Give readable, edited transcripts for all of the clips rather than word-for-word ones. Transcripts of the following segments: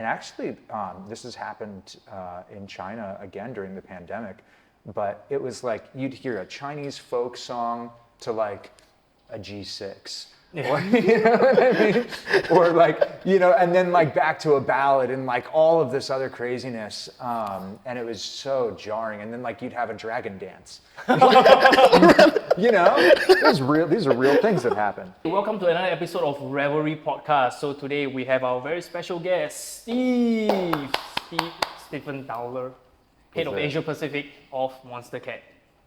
And actually, this has happened in China again during the pandemic, but it was like you'd hear a Chinese folk song to like a G6. Or, you know what I mean? Or like, you know, and then like back to a ballad and like all of this other craziness. And it was so jarring. And then like you'd have a dragon dance. You know, these are real things that happen. Welcome to another episode of Revelry Podcast. So today we have our very special guest, Stephen Dowler, head of Asia Pacific of Monstercat.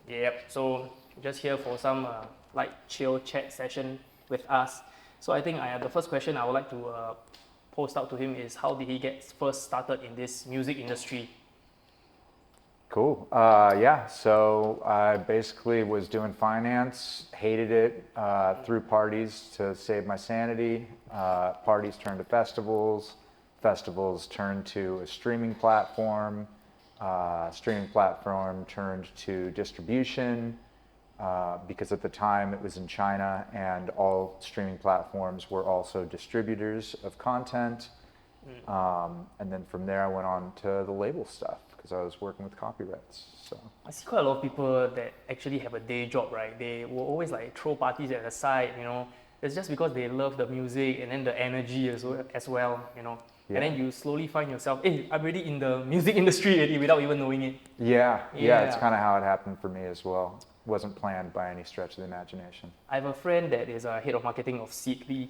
Yep. So just here for some light chill chat session with us. So I think the first question I would like to post out to him is, how did he get first started in this music industry? Cool. Yeah, so I basically was doing finance, hated it, threw parties to save my sanity. Parties turned to festivals. Festivals turned to a streaming platform. Streaming platform turned to distribution. Because at the time it was in China and all streaming platforms were also distributors of content. And then from there I went on to the label stuff because I was working with copyrights. So I see quite a lot of people that actually have a day job, right? They will always like throw parties at the side, you know. It's just because they love the music and then the energy as well, you know. Yeah. And then you slowly find yourself, hey, I'm already in the music industry already without even knowing it. Yeah, it's kind of how it happened for me as well. Wasn't planned by any stretch of the imagination. I have a friend that is a head of marketing of Seedly,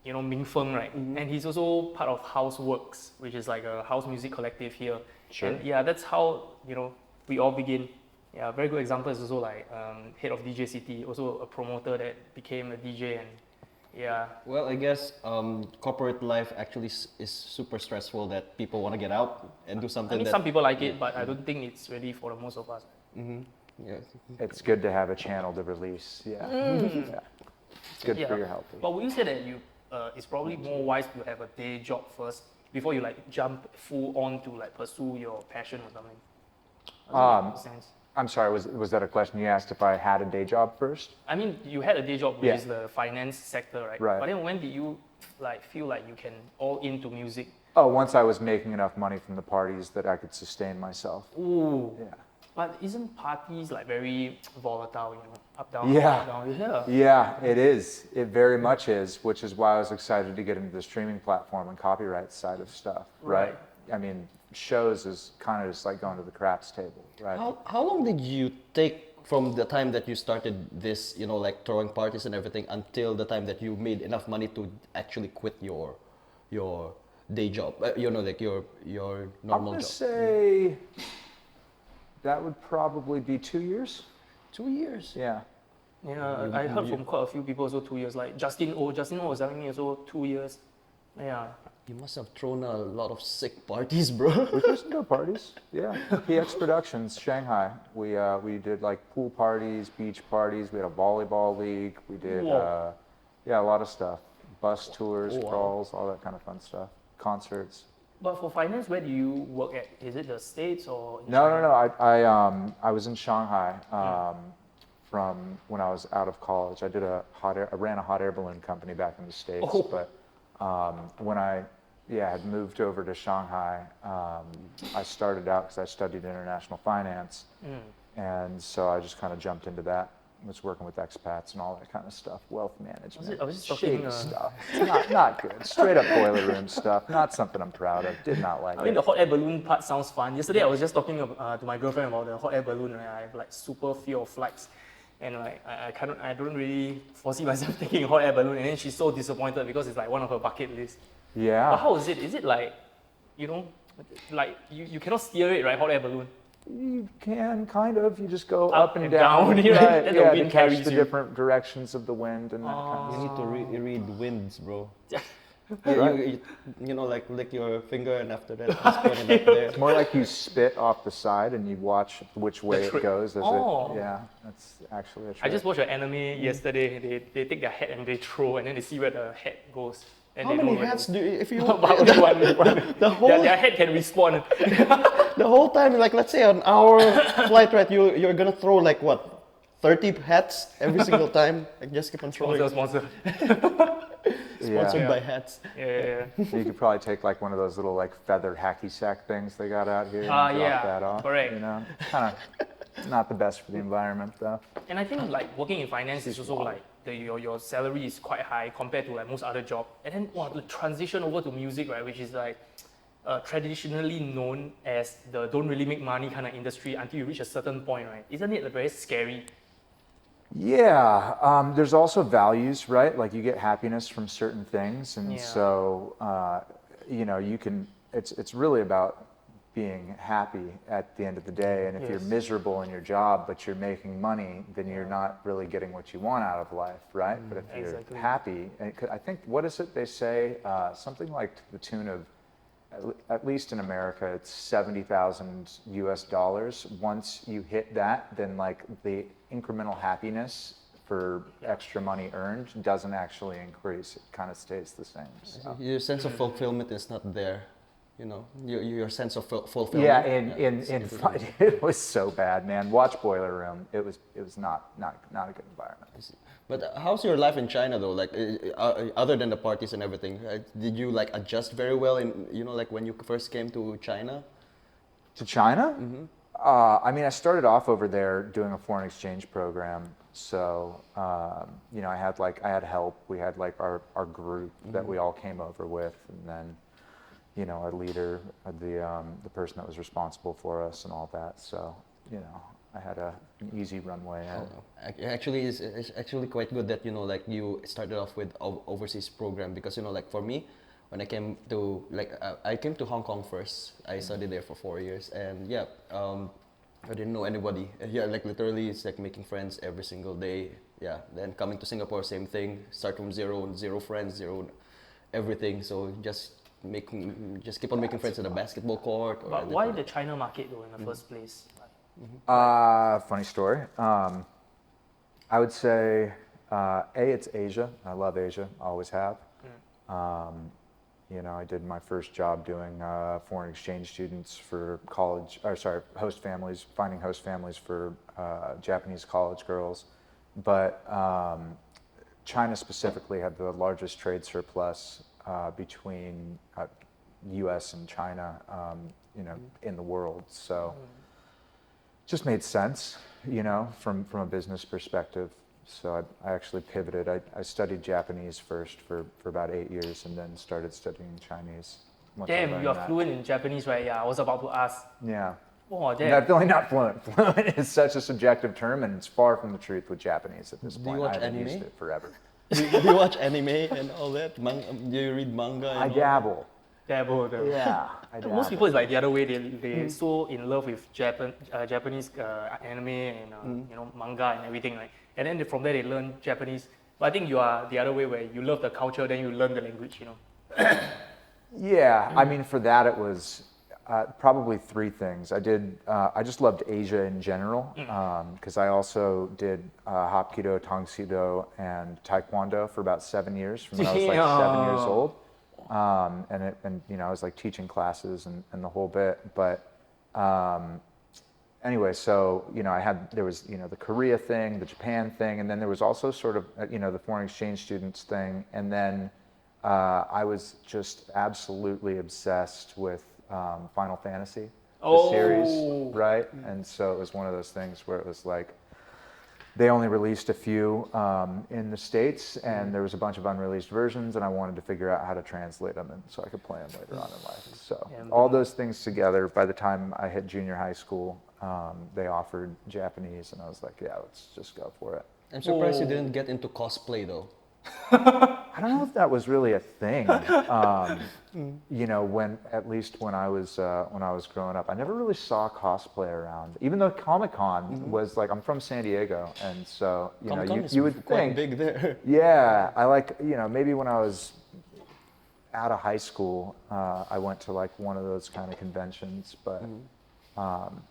you know, Ming Feng, right? Mm-hmm. And he's also part of Houseworks, which is like a house music collective here. Sure. And yeah, that's how, you know, we all begin. Yeah, a very good example is also like head of DJ City, also a promoter that became a DJ, and yeah. Well, I guess corporate life actually is super stressful that people want to get out and do something. I mean, some people like it, but I don't think it's really for the most of us. Mm-hmm. Yeah. It's good to have a channel to release. Yeah. Yeah. It's good for your health. But would you say that it's probably more wise to have a day job first before you like jump full on to like pursue your passion or something? Does that make sense? I'm sorry, was that a question you asked if I had a day job first? I mean, you had a day job, which is the finance sector, right? Right. But then when did you like feel like you can all into music? Oh, once I was making enough money from the parties that I could sustain myself. Ooh. Yeah. But isn't parties like very volatile, you know, up, down, yeah. up, down? Yeah. Yeah, it is. It very much is, which is why I was excited to get into the streaming platform and copyright side of stuff, right? I mean, shows is kind of just like going to the craps table, right? How long did you take from the time that you started this, you know, like throwing parties and everything, until the time that you made enough money to actually quit your day job, you know, like your normal I'm gonna job? say that would probably be 2 years. 2 years? Yeah. Yeah, I heard from quite a few people also 2 years. Like Justin O was telling me also 2 years. Yeah. You must have thrown a lot of sick parties, bro. We threw some good parties. Yeah. PX Productions, Shanghai. We did like pool parties, beach parties. We had a volleyball league. We did a lot of stuff. Bus tours, crawls, all that kind of fun stuff. Concerts. But for finance, where do you work at? Is it the States or? No. I was in Shanghai from when I was out of college. I ran a hot air balloon company back in the States. Oh. But when I had moved over to Shanghai, I started out because I studied international finance, and so I just kind of jumped into that. Was working with expats and all that kind of stuff, wealth management, I was just shady stuff. It's not good. Straight up boiler room stuff. Not something I'm proud of. Did not like it. I mean, the hot air balloon part sounds fun. Yesterday, I was just talking to my girlfriend about the hot air balloon. Right? I have like super fear of flights, and like I don't really foresee myself taking a hot air balloon. And then she's so disappointed because it's like one of her bucket lists. Yeah. But how is it? Is it like, you know, like you cannot steer it, right? Hot air balloon. You can kind of. You just go up and down. Right? Right. The wind to catch carries the you. different directions of the wind and that kind of You stuff. need to read winds, bro. Right. You know, like lick your finger and after that, just put it up there. It's more like you spit off the side and you watch which way it goes. That's actually a trick. I just watched an anime yesterday. They take their hat and they throw, and then they see where the head goes. And How many hats do you, if you the whole their head can respawn. The whole time, like let's say an hour flight, right? You're gonna throw like what, 30 hats every single time. I just keep on throwing. Sponsor. Sponsored Yeah. by hats. Yeah. You could probably take like one of those little like feather hacky sack things they got out here and drop Yeah, that off. correct. You know, kind of not the best for the environment though. And I think like working in finance is also like your salary is quite high compared to like most other job. And then the transition over to music, right, which is like traditionally known as the don't really make money kind of industry until you reach a certain point, right? Isn't it very scary? Yeah, there's also values, right? Like you get happiness from certain things, and Yeah. so you know you can. It's really about being happy at the end of the day. And if you're Yes. miserable in your job but you're making money, then you're not really getting what you want out of life, right? But if you're Exactly. happy, and I think what is it they say? Something like to the tune of. At least in America, it's $70,000 US. Once you hit that, then like the incremental happiness for extra money earned doesn't actually increase. It kind of stays the same. So. Your sense of fulfillment is not there. You know, your sense of fulfillment. Yeah, it's in it was so bad, man. Watch Boiler Room. It was not a good environment. But how's your life in China though? Like, other than the parties and everything, did you like adjust very well in, you know, like when you first came to China? To China? Mm-hmm. I mean, I started off over there doing a foreign exchange program. So, you know, I had help. We had like our group that we all came over with, and then, you know, our leader, the person that was responsible for us and all that. So, you know, I had an easy runway in. Actually, it's actually quite good that, you know, like you started off with overseas program, because, you know, like for me, when I came to I came to Hong Kong first. I studied there for 4 years, and yeah, I didn't know anybody. Yeah, like literally, it's like making friends every single day. Yeah, then coming to Singapore, same thing. Start from zero friends, zero everything. So just keep on making friends at the basketball court. Or But why the China market though in the first place? Funny story. I would say, it's Asia. I love Asia. Always have. You know, I did my first job doing foreign exchange students for host families, finding host families for Japanese college girls. But China specifically had the largest trade surplus between U.S. and China, you know, in the world. So. Just made sense, you know, from a business perspective. So I actually pivoted. I studied Japanese first for about 8 years, and then started studying Chinese. once I Damn, learned you are that. fluent in Japanese, right? Yeah, I was about to ask. Yeah. Oh, damn. Definitely not fluent. Fluent is such a subjective term, and it's far from the truth with Japanese at this Do you point. watch I haven't anime? used it forever. do you watch anime and all that? Do you read manga? And I all dabble. Dabble. Yeah, I dabble. Most people is like the other way. They so in love with Japanese anime and you know, manga and everything, right? And then from there they learn Japanese. But I think you are the other way, where you love the culture, then you learn the language. You know. Yeah, I mean, for that it was probably three things. I just loved Asia in general, because I also did Hapkido, Tangsido, and Taekwondo for about 7 years, from when I was like 7 years old. And you know, I was like teaching classes and the whole bit. But anyway, so you know, there was, you know, the Korea thing, the Japan thing, and then there was also sort of you know, the foreign exchange students thing, and then I was just absolutely obsessed with Final Fantasy, the series, right? And so it was one of those things where it was like, they only released a few in the States, and there was a bunch of unreleased versions, and I wanted to figure out how to translate them and so I could play them later on in life. So all those things together, by the time I hit junior high school, they offered Japanese, and I was like, yeah, let's just go for it. I'm surprised you didn't get into cosplay though. I don't know if that was really a thing. You know, at least when I was growing up, I never really saw cosplay around. Even though Comic-Con was like, I'm from San Diego, and so you know, you would quite think, big there. yeah, I like, you know, maybe when I was out of high school, I went to like one of those kind of conventions, but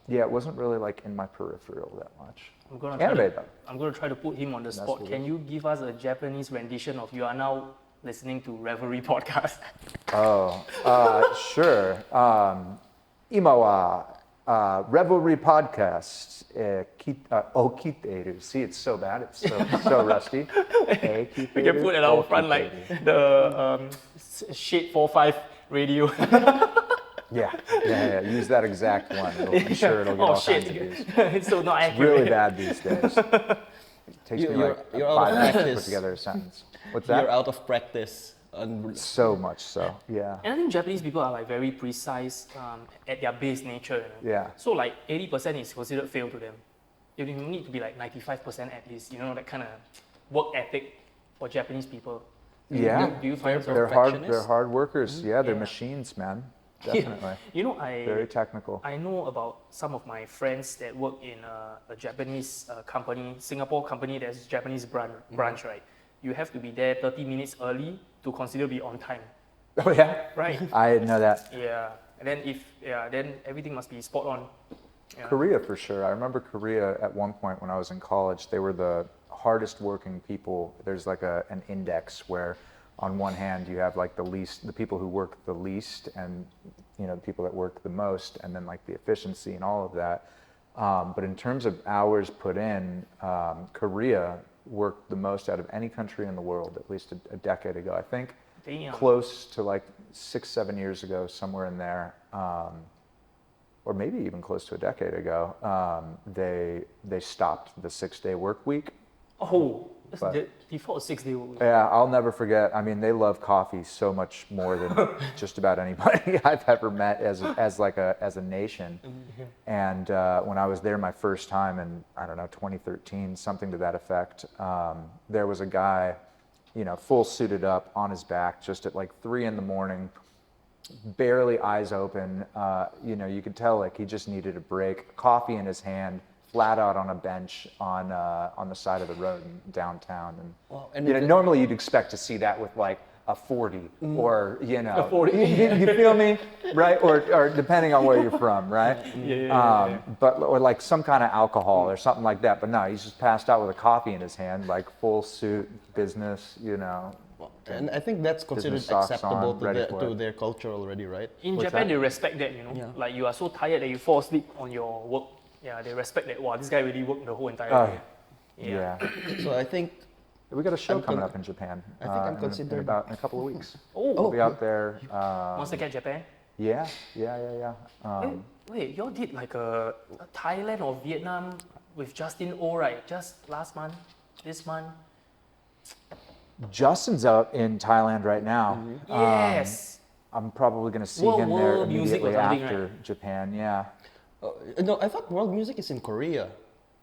yeah, it wasn't really like in my peripheral that much. I'm gonna try to put him on the spot. Can you give us a Japanese rendition of "You Are Now Listening to Revelry" podcast? Oh, sure. 今は Revelry podcast. Okiteru. See, it's so bad. It's so rusty. We can put at our front like the Shade 45 radio. Yeah. Use that exact one. I'm sure it'll get all kinds of views. It's so not It's accurate. really bad these days. It takes me like you're 5 out of minutes to put practice. together a sentence. What's that? You're out of practice. So much so, yeah. And I think Japanese people are like very precise at their base nature. You know? Yeah. So like 80% is considered fail to them. You need to be like 95% at least. You know, that kind of work ethic for Japanese people. Yeah. Do you find so? They're hard workers. Yeah, they're Yeah. machines, man. Definitely. You know, Very technical. I know about some of my friends that work in a Japanese company, Singapore company that's Japanese branch, right? You have to be there 30 minutes early to consider be on time. Oh yeah? Right. I didn't know that. Yeah. And then then everything must be spot on. Yeah. Korea for sure. I remember Korea at one point when I was in college, they were the hardest working people. There's like an index where on one hand you have like the people who work the least and the people that work the most, and then like the efficiency and all of that. But in terms of hours put in, Korea worked the most out of any country in the world, at least a decade ago. I think Damn. close to like 6-7 years ago, somewhere in there, or maybe even close to a decade ago, they stopped the 6-day work week. Oh, that's But- the default 6-day week. Yeah, I'll never forget. I mean, they love coffee so much more than just about anybody I've ever met as a nation. And when I was there my first time in, I don't know, 2013, something to that effect, there was a guy, full suited up on his back, just at like 3 a.m, barely eyes open. You could tell like he just needed a break. Coffee in his hand, flat out on a bench on the side of the road in downtown. And, Wow, and normally you'd expect to see that with like a 40 or, A 40. you feel me? Right? Or depending on where you're from, right? Yeah. But, or like some kind of alcohol or something like that. But no, he's just passed out with a coffee in his hand, like full suit, business, And I think that's considered Business socks acceptable on, ready for to it. their culture already, right? In What's Japan, that? they respect that, Yeah. Like you are so tired that you fall asleep on your work. Yeah, they respect that. Wow, this guy really worked the whole entire Oh, day. yeah. So I think We got a show I'm coming con- up in Japan. I think I'm in considering- a couple of weeks. Oh, We'll be out there. Monstercat Japan. Yeah. Wait, y'all did like a Thailand or Vietnam with Justin O, right? Just last month, this month. Justin's out in Thailand right now. Yes. I'm probably going to see World- him there world music or immediately something, after right? Japan. Yeah. no, I thought world music is in Korea.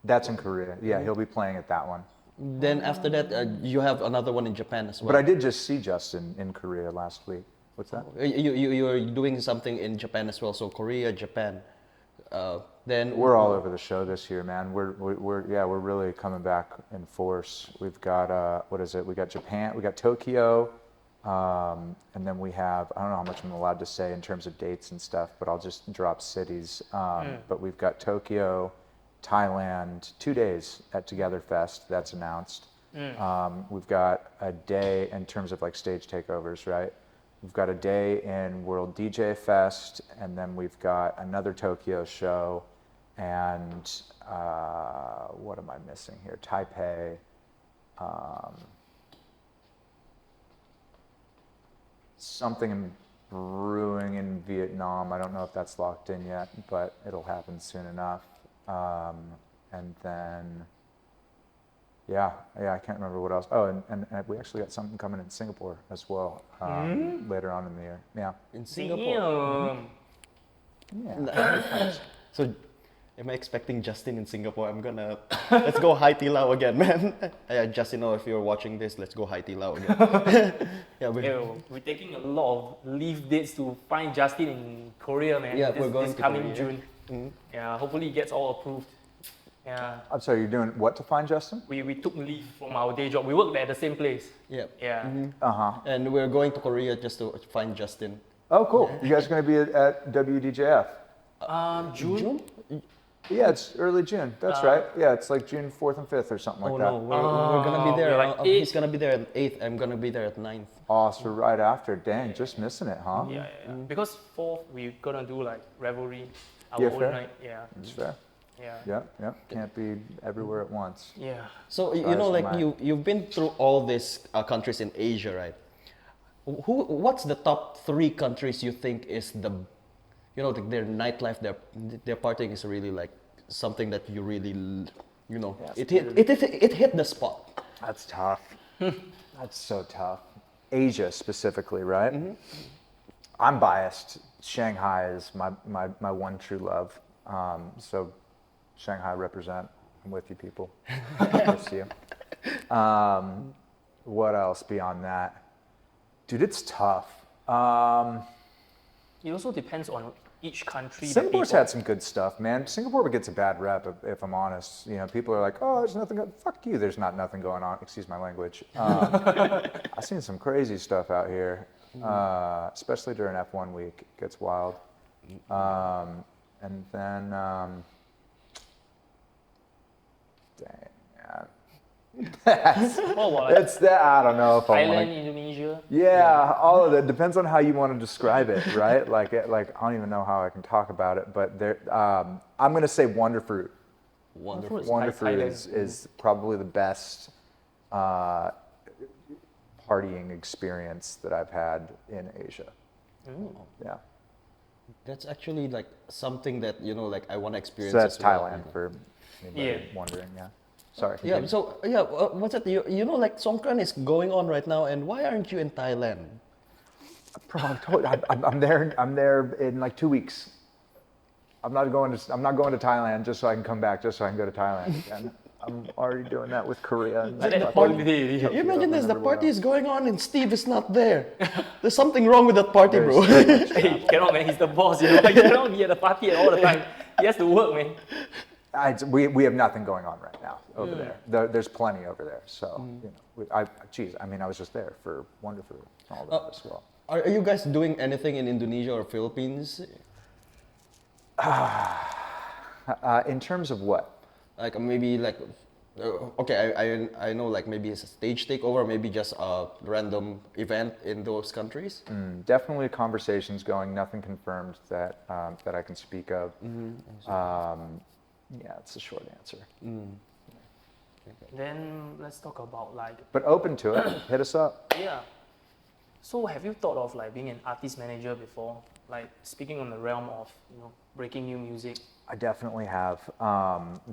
That's in Korea. Yeah, he'll be playing at that one. Then after that, you have another one in Japan as well. But I did just see Justin in Korea last week. What's that? You're doing something in Japan as well. So Korea, Japan. Then We're all over the show this year, man. We're really coming back in force. We've got what is it? We got Japan, we got Tokyo, and then we have, I don't know how much I'm allowed to say in terms of dates and stuff, but I'll just drop cities. But we've got Tokyo, Thailand, 2 days at Together Fest. That's announced. We've got a day in terms of like stage takeovers, right? We've got a day in World DJ Fest, and then we've got another Tokyo show, and what am I missing here? Taipei. Something in brewing in Vietnam. I don't know if that's locked in yet, but it'll happen soon enough. And then, yeah, I can't remember what else. Oh, and we actually got something coming in Singapore as well later on in the year. Yeah. in Singapore. Damn. Yeah. So, am I expecting Justin in Singapore? I'm gonna let's go Hai Di Lao again, man. Justin, if you're watching this, let's go Hai Di Lao again. Yeah, We're taking a lot of leave dates to find Justin in Korea, man. Yeah, this, we're going this to coming Korea. June. Yeah, hopefully it gets all approved. Yeah. I'm sorry, you're doing what to find Justin? We took leave from our day job. We worked at the same place. yeah. Yeah. Uh-huh. And we're going to Korea just to find Justin. Oh, cool. You guys going to be at WDJF? June? Yeah, it's early June. That's right. Yeah, it's like June 4th and 5th or something like Oh that. no, we're gonna be there. we're like He's gonna be there at 8th. I'm gonna be there at 9th. Oh, so right after. Dang, just missing it, huh? Yeah. Because 4th, we're gonna do like revelry our Yeah, own fair. night. Yeah. It's fair. Yeah. Yeah. Can't be everywhere at once. Yeah. So you Guys, know, like my- you've been through all these countries in Asia, right? What's the top 3 countries you think is the, you know, like their nightlife, their partying is really like something that you really, you know, Yeah, it hit the spot. That's tough. That's so tough. Asia specifically, right? I'm biased. Shanghai is my one true love. So Shanghai represent. I'm with you people. Miss you. What else beyond that? Dude, it's tough. It also depends on each country. Singapore's had some good stuff, man. Singapore gets a bad rep, if I'm honest. You know, people are like, "Oh, there's nothing." Fuck you. There's nothing going on. Excuse my language. I've seen some crazy stuff out here, especially during F1 week. It gets wild. And then, dang, What about like it's that. I don't know if I want Thailand, to. Indonesia? Yeah, all of that depends on how you want to describe it, right? Like I don't even know how I can talk about it, but there, I'm gonna say Wonderfruit. Wonderful. Fruits, Wonderfruit Thailand. is probably the best partying experience that I've had in Asia. Yeah, That's actually like something that, you know, like I want to experience. so that's as well. Thailand for anybody Yeah. wondering. Yeah, sorry. Yeah. continue. So yeah, what's it? You know, like Songkran is going on right now, and why aren't you in Thailand? Bro, I'm there. I'm there in like 2 weeks. I'm not going to Thailand just so I can come back, just so I can go to Thailand again. I'm already doing that with Korea. And So that's fucking- holiday. You imagine this, the everyone party else. is going on and Steve is not there. There's something wrong with that party, bro. Hey, cannot man, he's the boss, you know. He cannot be at the party all the time. He has to work, man. We have nothing going on right now over there. There's plenty over there. So, you know, I was just there for Wonderfruit and all that as well. Are you guys doing anything in Indonesia or Philippines? In terms of what? Like maybe like, okay, I know like maybe it's a stage takeover, maybe just a random event in those countries. Definitely conversations going. Nothing confirmed that that I can speak of. Yeah, it's a short answer. Then let's talk about like, But open to it. Hit us up. yeah. So have you thought of like being an artist manager before? Like speaking on the realm of, you know, breaking new music. I definitely have.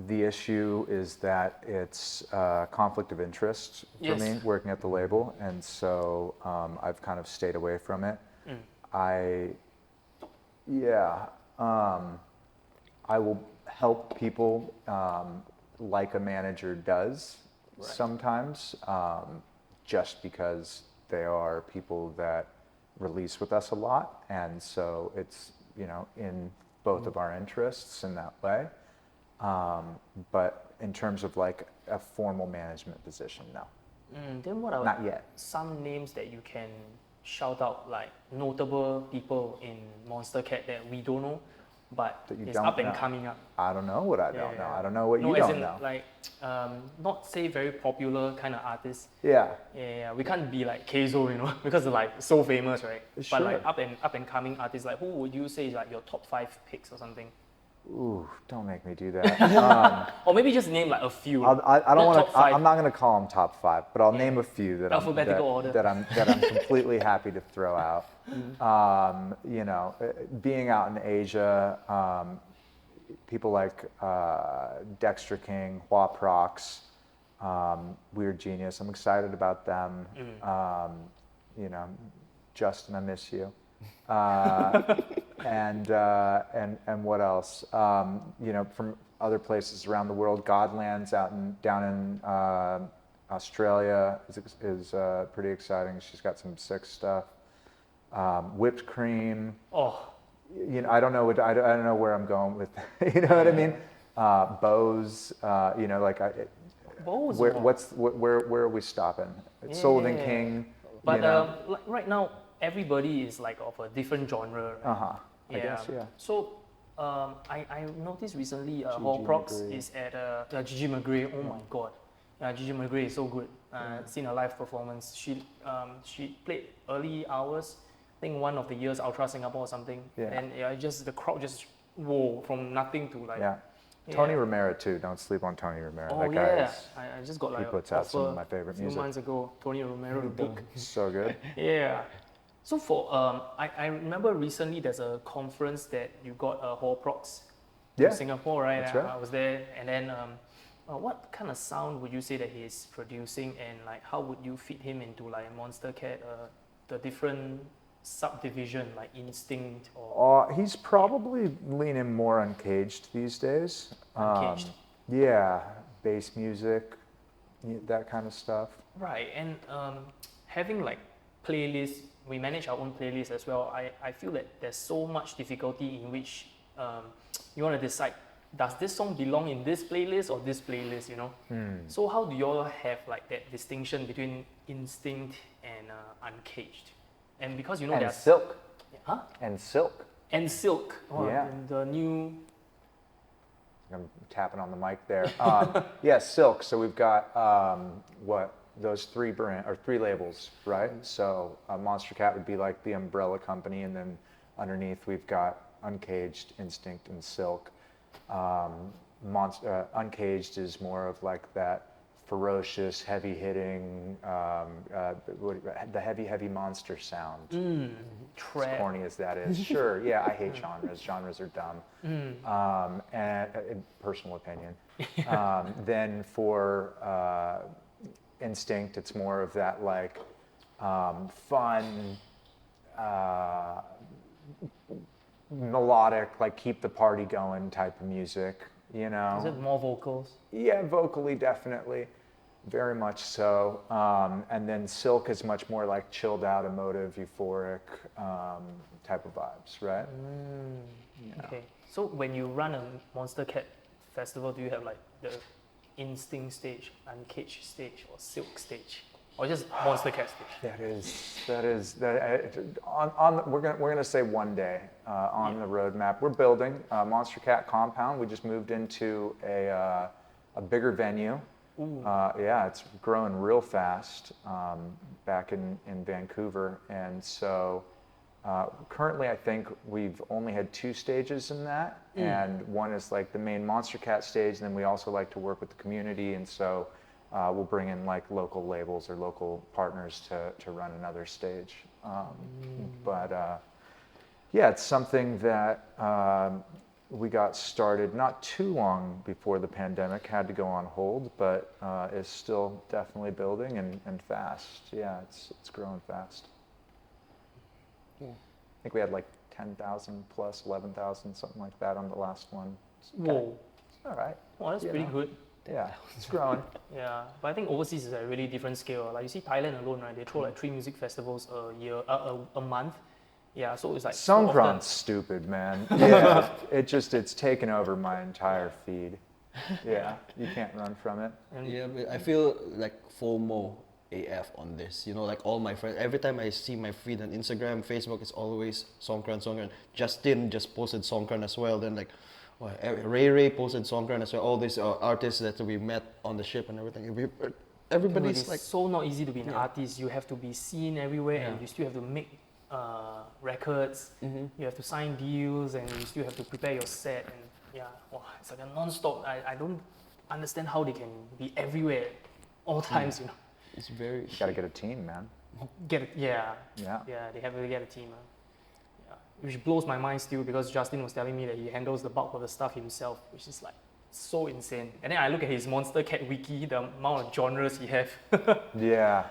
The issue is that it's conflict of interest for Yes. me working at the label, and so I've kind of stayed away from it. I will help people like a manager does sometimes, just because they are people that release with us a lot, and so it's, you know, in both of our interests in that way. But in terms of like a formal management position, no, Then what are not yet. some names that you can shout out, like notable people in Monstercat that we don't know, but That you is don't up and know. coming up? I don't know what I don't know. I don't know what No, you as don't in, know. like, not say very popular kind of artists. Yeah. Yeah, we can't be like Keizo, you know, because they're like so famous, right? Sure. But like up and coming artists, like who would you say is like your top 5 picks or something? Ooh, don't make me do that. Or maybe just name like a few. I don't Not want top to. five. I'm not going to call them top 5, but I'll name a few that Alphabetical order. that I'm completely happy to throw out. You know, being out in Asia, people like Dexter King, Hoaprox, Weird Genius. I'm excited about them. You know, Justin, I miss you. And what else? You know, from other places around the world, Godlands down in Australia is pretty exciting. She's got some sick stuff. Whipped Cream. Oh, You know, I don't know where I'm going with. You know what I mean? Bose. You know, like Bose. where are we stopping? Sullivan Yeah. King. But you know? like right now, everybody is like of a different genre. Right? I guess, yeah. So I noticed recently Hoaprox McGree. is at Gigi McGree. Oh my god, Gigi McGree is so good. Seen a live performance. She played early hours. I think one of the years Ultra Singapore or something. Yeah. And just the crowd just Whoa, from nothing to like. Yeah. Tony Romero too. Don't sleep on Tony Romero. Oh that guy yeah, is I just got like he puts out some of my favorite a few music. months ago. Tony Romero, the book. so good. Yeah. So for I remember recently there's a conference that you got Hoaprox Yeah. to Singapore, right? That's right. I was there, and then what kind of sound would you say that he's producing, and like how would you fit him into like Monstercat, the different subdivision like Instinct or He's probably leaning more uncaged these days. Uncaged? Yeah, bass music, that kind of stuff. right? And having like playlists, we manage our own playlists as well. I feel that there's so much difficulty in which you want to decide, does this song belong in this playlist or this playlist, you know? So how do you all have like that distinction between Instinct and Uncaged? And because you know And there's Silk. Huh? And Silk. And Silk. Oh, Yeah. and the new I'm tapping on the mic there. Yeah, Silk. So we've got those three labels, right? So Monstercat would be like the umbrella company, and then underneath we've got Uncaged, Instinct, and Silk. Uncaged is more of like that ferocious, heavy-hitting, the heavy monster sound. As trap. corny as that is. Sure, yeah, I hate genres. Genres are dumb. And personal opinion. Then for Instinct, it's more of that like fun, melodic, like keep the party going type of music, you know? Is it more vocals? Yeah, vocally, definitely. Very much so. And then Silk is much more like chilled out, emotive, euphoric type of vibes, right? Yeah. Okay. So when you run a Monstercat festival, do you have like the Instinct stage, Uncaged stage, or Silk stage? Or just Monstercat stage? We're gonna say one day on the roadmap. We're building Monstercat compound. We just moved into a bigger venue. Yeah, it's growing real fast back in Vancouver, and so currently I think we've only had 2 stages in that, and one is like the main Monstercat stage, and then we also like to work with the community, and so we'll bring in like local labels or local partners to run another stage. But yeah, it's something that we got started not too long before the pandemic, had to go on hold, but is still definitely building and fast. Yeah, it's growing fast. I think we had like 10,000 plus 11,000, something like that on the last one. Whoa. All right. Well, that's You pretty know. good. Yeah, it's growing. Yeah, but I think overseas is a really different scale. Like you see Thailand alone, right? They throw like 3 music festivals a year, a month. Yeah, so it's like so often- Songkran's stupid, man. Yeah, it's taken over my entire feed. Yeah, you can't run from it. Yeah, but I feel like FOMO AF on this. You know, like all my friends, every time I see my feed on Instagram, Facebook, it's always Songkran. Justin just posted Songkran as well. Then like, Ray posted Songkran as well. All these artists that we met on the ship and everything. Everybody's It's like, so not easy to be an artist. You have to be seen everywhere, and you still have to make records. You have to sign deals, and you still have to prepare your set. And yeah, wow, it's like a non-stop. I don't understand how they can be everywhere all times. You know, it's very. You gotta get a team, man. yeah, Yeah. they have to get a team. Yeah, which blows my mind still, because Justin was telling me that he handles the bulk of the stuff himself, which is like so insane. And then I look at his Monstercat wiki, the amount of genres he have. Yeah.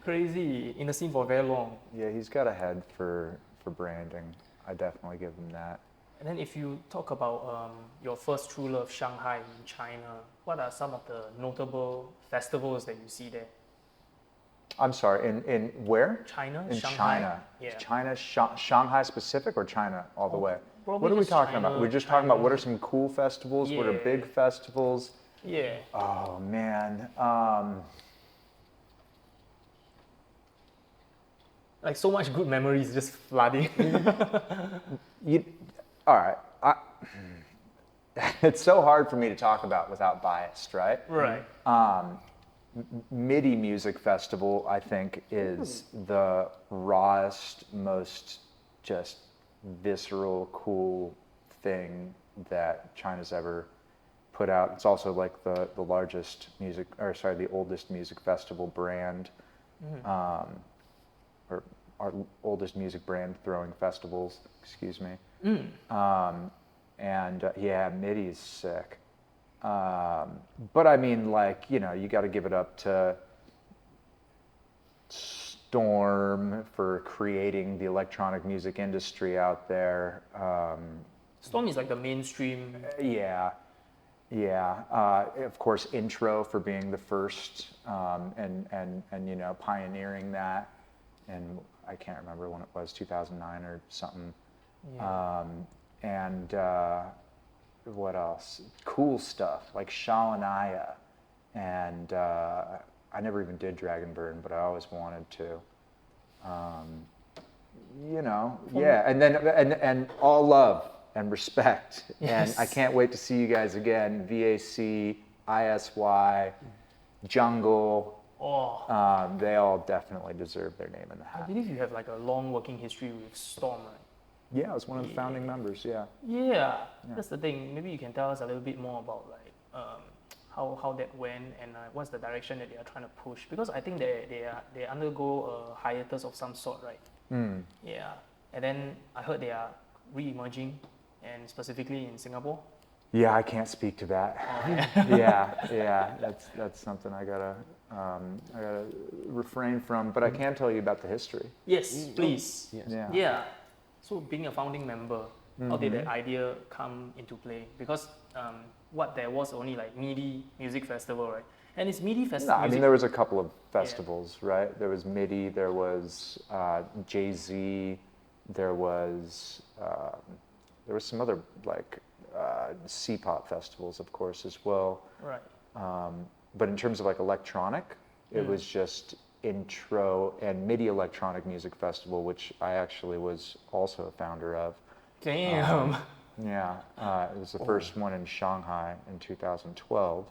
Crazy, in the scene for very long. Yeah, he's got a head for branding. I definitely give him that. And then if you talk about your first true love, Shanghai in China, what are some of the notable festivals that you see there? I'm sorry, in where? China? In Shanghai? China. Yeah. China, Shanghai specific, or China all the way? Probably What are we just talking China, about? We're just talking about what are China. some cool festivals, what are Yeah. big festivals? Yeah. Oh man. Like so much good memories just flooding. All right. It's so hard for me to talk about without bias, right? Right. MIDI Music Festival, I think, is the rawest, most just visceral, cool thing that China's ever put out. It's also like the largest music, or sorry, the oldest music festival brand, or our oldest music brand throwing festivals, excuse me. Yeah, MIDI's sick. But I mean, like, you know, you got to give it up to Storm for creating the electronic music industry out there. Storm is like the mainstream. Yeah. Of course, Intro for being the first, and you know, pioneering that. And I can't remember when it was, 2009 or something. Yeah. What else? Cool stuff like Shalanaya, and I never even did Dragonburn, but I always wanted to. You know, yeah, and then and all love and respect, and I can't wait to see you guys again. VAC, ISY, Jungle. Oh. They all definitely deserve their name in the I hat. believe you have like a long working history with Storm, right? Yeah, I was one of the founding members. Yeah. Yeah, that's the thing. Maybe you can tell us a little bit more about like how that went and what's the direction that they are trying to push, because I think they undergo a hiatus of some sort, right? Yeah, and then I heard they are re-emerging, and specifically in Singapore. Yeah, I can't speak to that. Oh, yeah. yeah, that's something I gotta refrain from. But I can tell you about the history. Yes, please. Yes. Yeah. So being a founding member, how did that idea come into play? Because what there was only like MIDI music festival, right? And it's MIDI No, festival. I mean there was a couple of festivals, right? There was MIDI, there was Jay-Z, there was some other like C-pop festivals, of course, as well. Right. But in terms of like electronic, it was just Intro and MIDI Electronic Music Festival, which I actually was also a founder of. Damn. Yeah, it was the first one in Shanghai in 2012.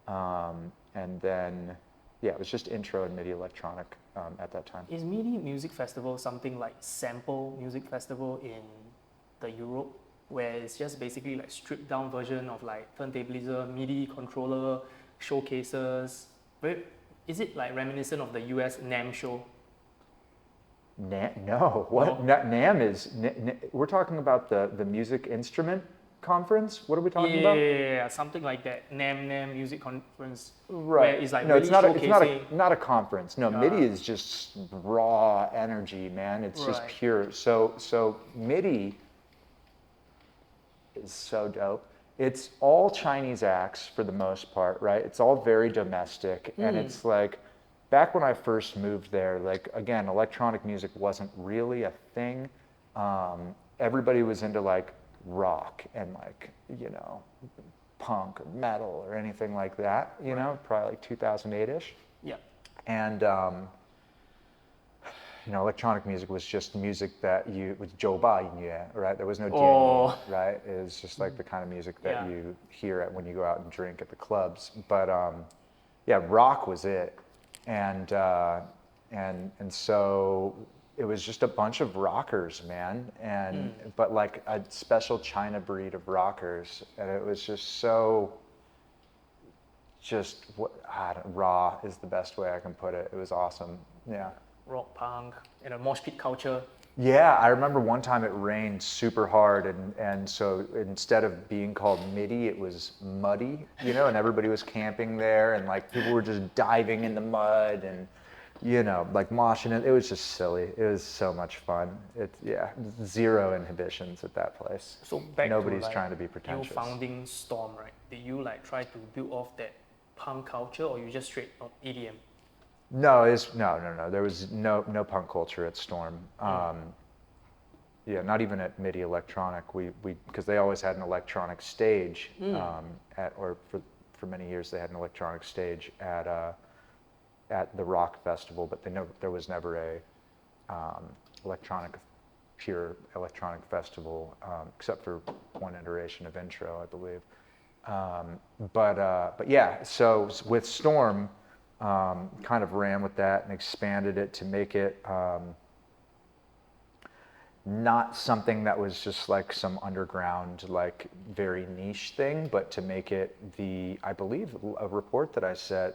And then, yeah, it was just Intro and MIDI Electronic at that time. Is MIDI music festival something like sample music festival in the Europe, where it's just basically like stripped down version of like turntablism, MIDI controller, showcases? Is it like reminiscent of the US NAMM show? No, what? No? NAMM is, we're talking about the music instrument conference? What are we talking about? Yeah, something like that. NAMM music conference. Right. Where it's like No, really it's not showcasing. not a conference. No, MIDI is just raw energy, man. It's just Right. pure. So MIDI is so dope. It's all Chinese acts for the most part, right? It's all very domestic, and it's like back when I first moved there, like again, electronic music wasn't really a thing. Everybody was into like rock and like, you know, punk or metal or anything like that, you know, probably like 2008-ish. Yeah. And, you know, electronic music was just music that was 酒吧音乐, right? There was no Oh. right? It was just like the kind of music that Yeah. you hear when you go out and drink at the clubs. But yeah, rock was it. And so it was just a bunch of rockers, man. And but like a special China breed of rockers, and it was just so raw is the best way I can put it. It was awesome. Yeah. Rock, punk, and a mosh pit culture. Yeah, I remember one time it rained super hard, and so instead of being called MIDI, it was muddy, you know, and everybody was camping there, and like people were just diving in the mud and, you know, like moshing it. It was just silly. It was so much fun. Zero inhibitions at that place. So back Nobody's to like trying to be you pretentious. founding Storm, right? Did you like try to build off that punk culture, or you just straight on EDM? No, no. There was no punk culture at Storm. Yeah, not even at MIDI Electronic. We because they always had an electronic stage for many years they had an electronic stage at the rock festival, but there was never a pure electronic festival except for one iteration of Intro, I believe. But yeah, so with Storm. Kind of ran with that and expanded it to make it not something that was just like some underground, like very niche thing, but to make it I believe a report that I saw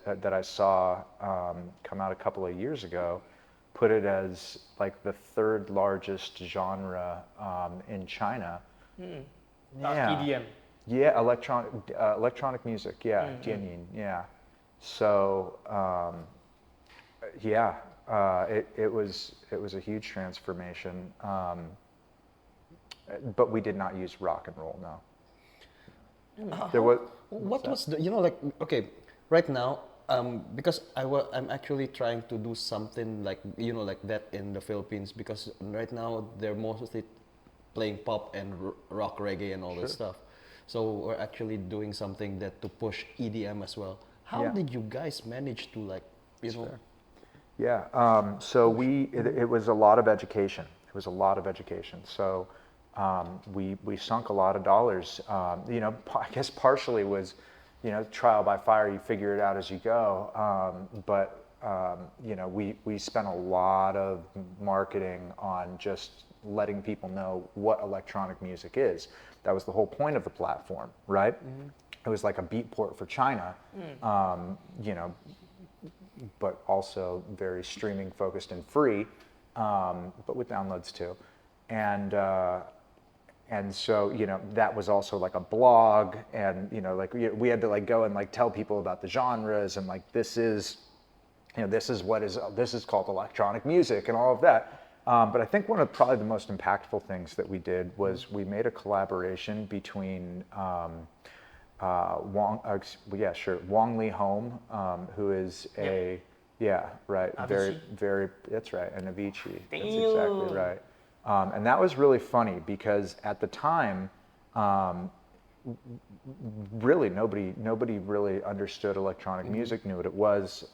come out a couple of years ago, put it as like the third largest genre in China. EDM. Yeah, electronic music. Yeah, Dianyin. Yeah. So it was a huge transformation. But we did not use rock and roll. No. There was. What was the, you know, like, okay, right now, because I'm actually trying to do something like, you know, like that in the Philippines, because right now they're mostly playing pop and rock, reggae, and all this stuff. So we're actually doing something that to push EDM as well. How did you guys manage to, like, you know? Yeah. So it was a lot of education. It was a lot of education. So we sunk a lot of dollars. You know, I guess partially was, you know, trial by fire. You figure it out as you go. But you know, we spent a lot of marketing on just letting people know what electronic music is. That was the whole point of the platform, right? It was like a beat port for China. You know, but also very streaming focused and free, but with downloads too. And so, you know, that was also like a blog, and, you know, like we had to like go and like tell people about the genres, and like this is called electronic music and all of that. But I think one of probably the most impactful things that we did was we made a collaboration between Wong Lee Home, who is very, that's right, and Avicii. That's exactly right. And that was really funny because at the time, really nobody really understood electronic music, knew what it was,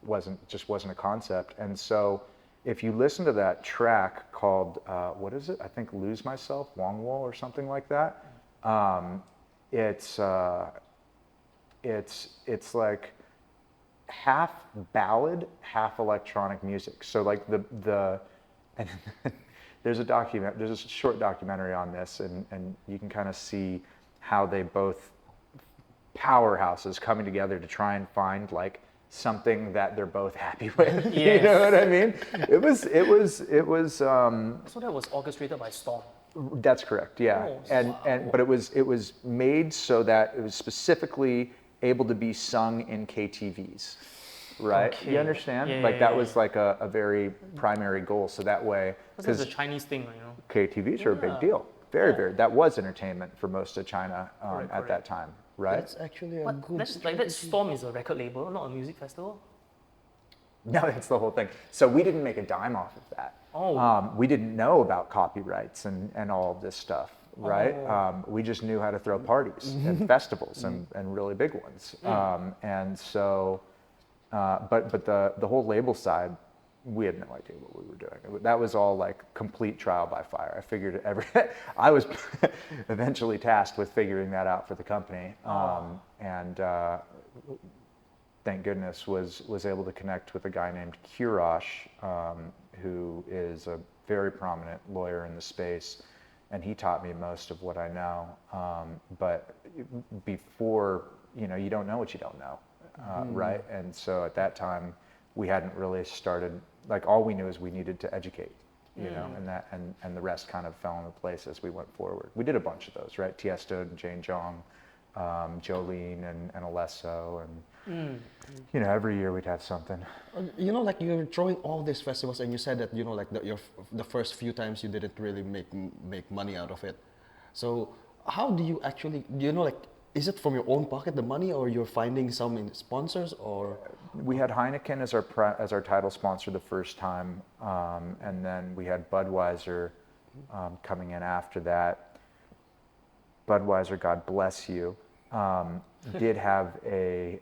wasn't a concept. And so if you listen to that track called, what is it? I think Lose Myself, Wong Wall or something like that. It's like half ballad, half electronic music. So like and there's a short documentary on this, and you can kind of see how they both powerhouses coming together to try and find like something that they're both happy with. Yes. You know what I mean? It was. So that was orchestrated by Storm. That's correct. Yeah, wow. But it was made so that it was specifically able to be sung in KTVs, right? Okay. You understand? Yeah, like that was like a very primary goal. So that way, because it's a Chinese thing, you know. KTVs are a big deal. Very. That was entertainment for most of China at that time, right? That's actually a But good that Storm is a record label, not a music festival. No, that's the whole thing. So we didn't make a dime off of that. Oh. We didn't know about copyrights and all of this stuff, right? We just knew how to throw parties and festivals and really big ones. And so, but the whole label side, we had no idea what we were doing. That was all like complete trial by fire. I figured I was eventually tasked with figuring that out for the company. And thank goodness was able to connect with a guy named Kirosh, who is a very prominent lawyer in the space, and he taught me most of what I know. But before, you know, you don't know what you don't know, right? And so at that time, we hadn't really started. Like all we knew is we needed to educate, you know, and the rest kind of fell into place as we went forward. We did a bunch of those, right? Tiesto and Jane Jong, Jolene and Alesso, and you know, every year we'd have something. You know, like you're throwing all these festivals, and you said that, you know, like the first few times you didn't really make money out of it. So how do you actually, you know, like, is it from your own pocket, the money, or you're finding some sponsors, or? We had Heineken as our title sponsor the first time, and then we had Budweiser coming in after that. Budweiser, God bless you, did have a.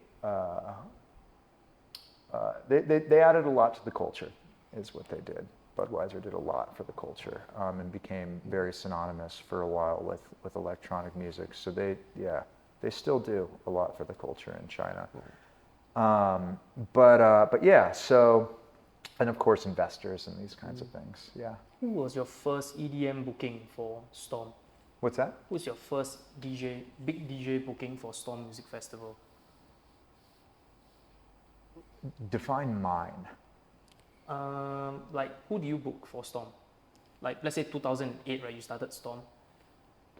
They added a lot to the culture, is what they did. Budweiser did a lot for the culture, and became very synonymous for a while with electronic music. So they still do a lot for the culture in China. But yeah, so And of course, investors and these kinds of things. Yeah. Who was your first EDM booking for Storm? What's that? Who's your first big DJ booking for Storm Music Festival? Define mine. Like, who do you book for Storm? Like, let's say 2008, right? You started Storm.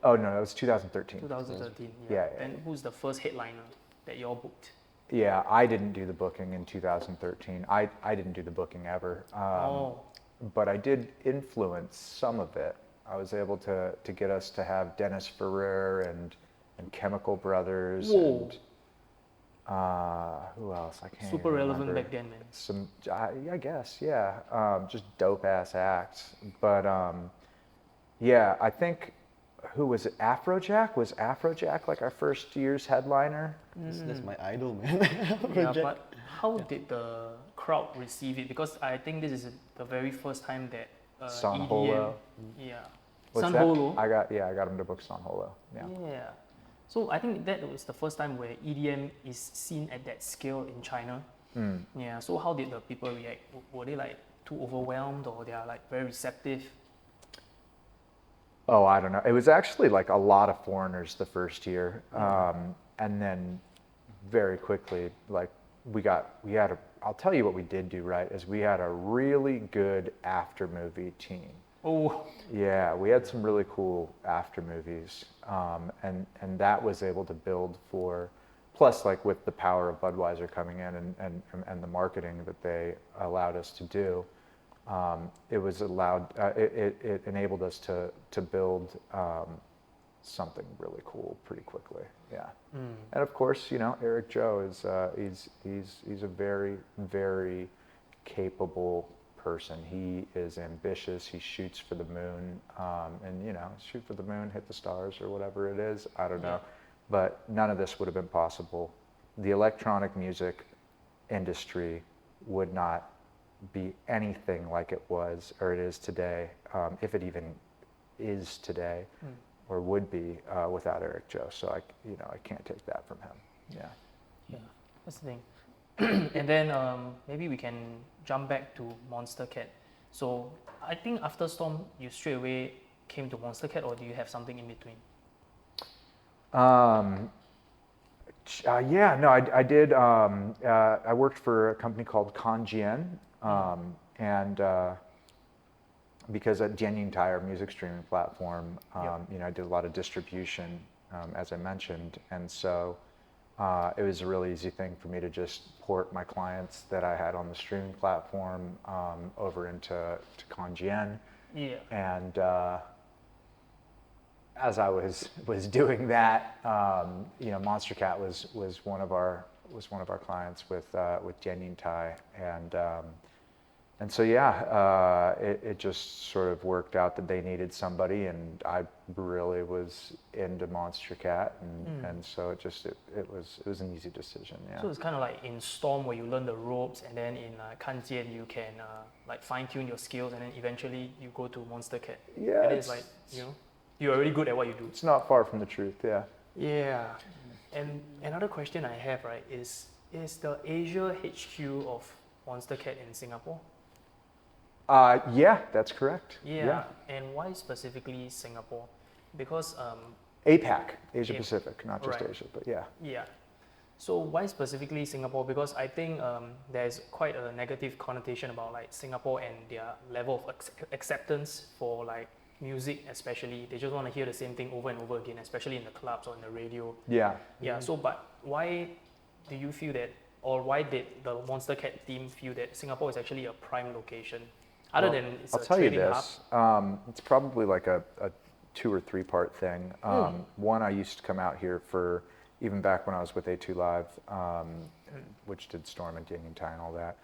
Oh no, that was 2013. 2013. Yeah. And who's the first headliner that you all booked? Yeah, I didn't do the booking in 2013. I didn't do the booking ever. But I did influence some of it. I was able to get us to have Dennis Ferrer and Chemical Brothers. Whoa. And who else? I can't Super even relevant remember. back then, man. Some, I guess, yeah. Just dope ass acts. But yeah, I think, who was it? Afrojack? Was Afrojack like our first year's headliner? That's my idol, man. Yeah, but how did the crowd receive it? Because I think this is the very first time that San EDM, Holo. yeah, What's San that? Holo. I got him to book San Holo. Yeah. Yeah. So I think that was the first time where EDM is seen at that scale in China. Yeah. So how did the people react? Were they like too overwhelmed, or they are like very receptive? Oh, I don't know. It was actually like a lot of foreigners the first year, and then very quickly, like I'll tell you what we did do right is we had a really good after movie team. Oh. Yeah, we had some really cool after movies, and that was able to build for. Plus, like with the power of Budweiser coming in and the marketing that they allowed us to do, it enabled us to build something really cool pretty quickly. Yeah. And of course, Eric Joe is he's a very, very capable person. He is ambitious. He shoots for the moon, and shoot for the moon, hit the stars, or whatever it is. I don't know, but none of this would have been possible. The electronic music industry would not be anything like it was or it is today, if it even is today, or would be without Eric Joe. So I can't take that from him. Yeah. Yeah, that's the thing. And then maybe we can jump back to Monstercat. So I think after Storm, you straight away came to Monstercat, or do you have something in between? Yeah, no, I did. I worked for a company called Kanjian, and because at Jianying Tire music streaming platform, I did a lot of distribution, as I mentioned, and so it was a really easy thing for me to just port my clients that I had on the streaming platform over into Kanjian. Yeah. And as I was doing that, Monstercat was one of our clients with Jianying Tai, and so it just sort of worked out that they needed somebody, and I really was into Monstercat, and so it was an easy decision. Yeah. So it's kind of like in Storm where you learn the ropes, and then in Kanjian you can like fine tune your skills, and then eventually you go to Monstercat. Yeah. And it's like you're already good at what you do. It's not far from the truth. Yeah. Yeah. And another question I have, right, is the Asia HQ of Monstercat in Singapore? Yeah, that's correct. Yeah. And why specifically Singapore? Because APAC, Asia Pacific, not just right. Asia, but yeah. Yeah. So why specifically Singapore? Because I think there's quite a negative connotation about like Singapore and their level of acceptance for like music, especially. They just want to hear the same thing over and over again, especially in the clubs or in the radio. Yeah. Yeah. So, but why do you feel that, or why did the Monstercat team feel that Singapore is actually a prime location, other than it's I'll a tell you trading this. It's probably like a 2 or 3 part thing. One, I used to come out here for, even back when I was with A2 Live, which did Storm and Jianying Tai and all that.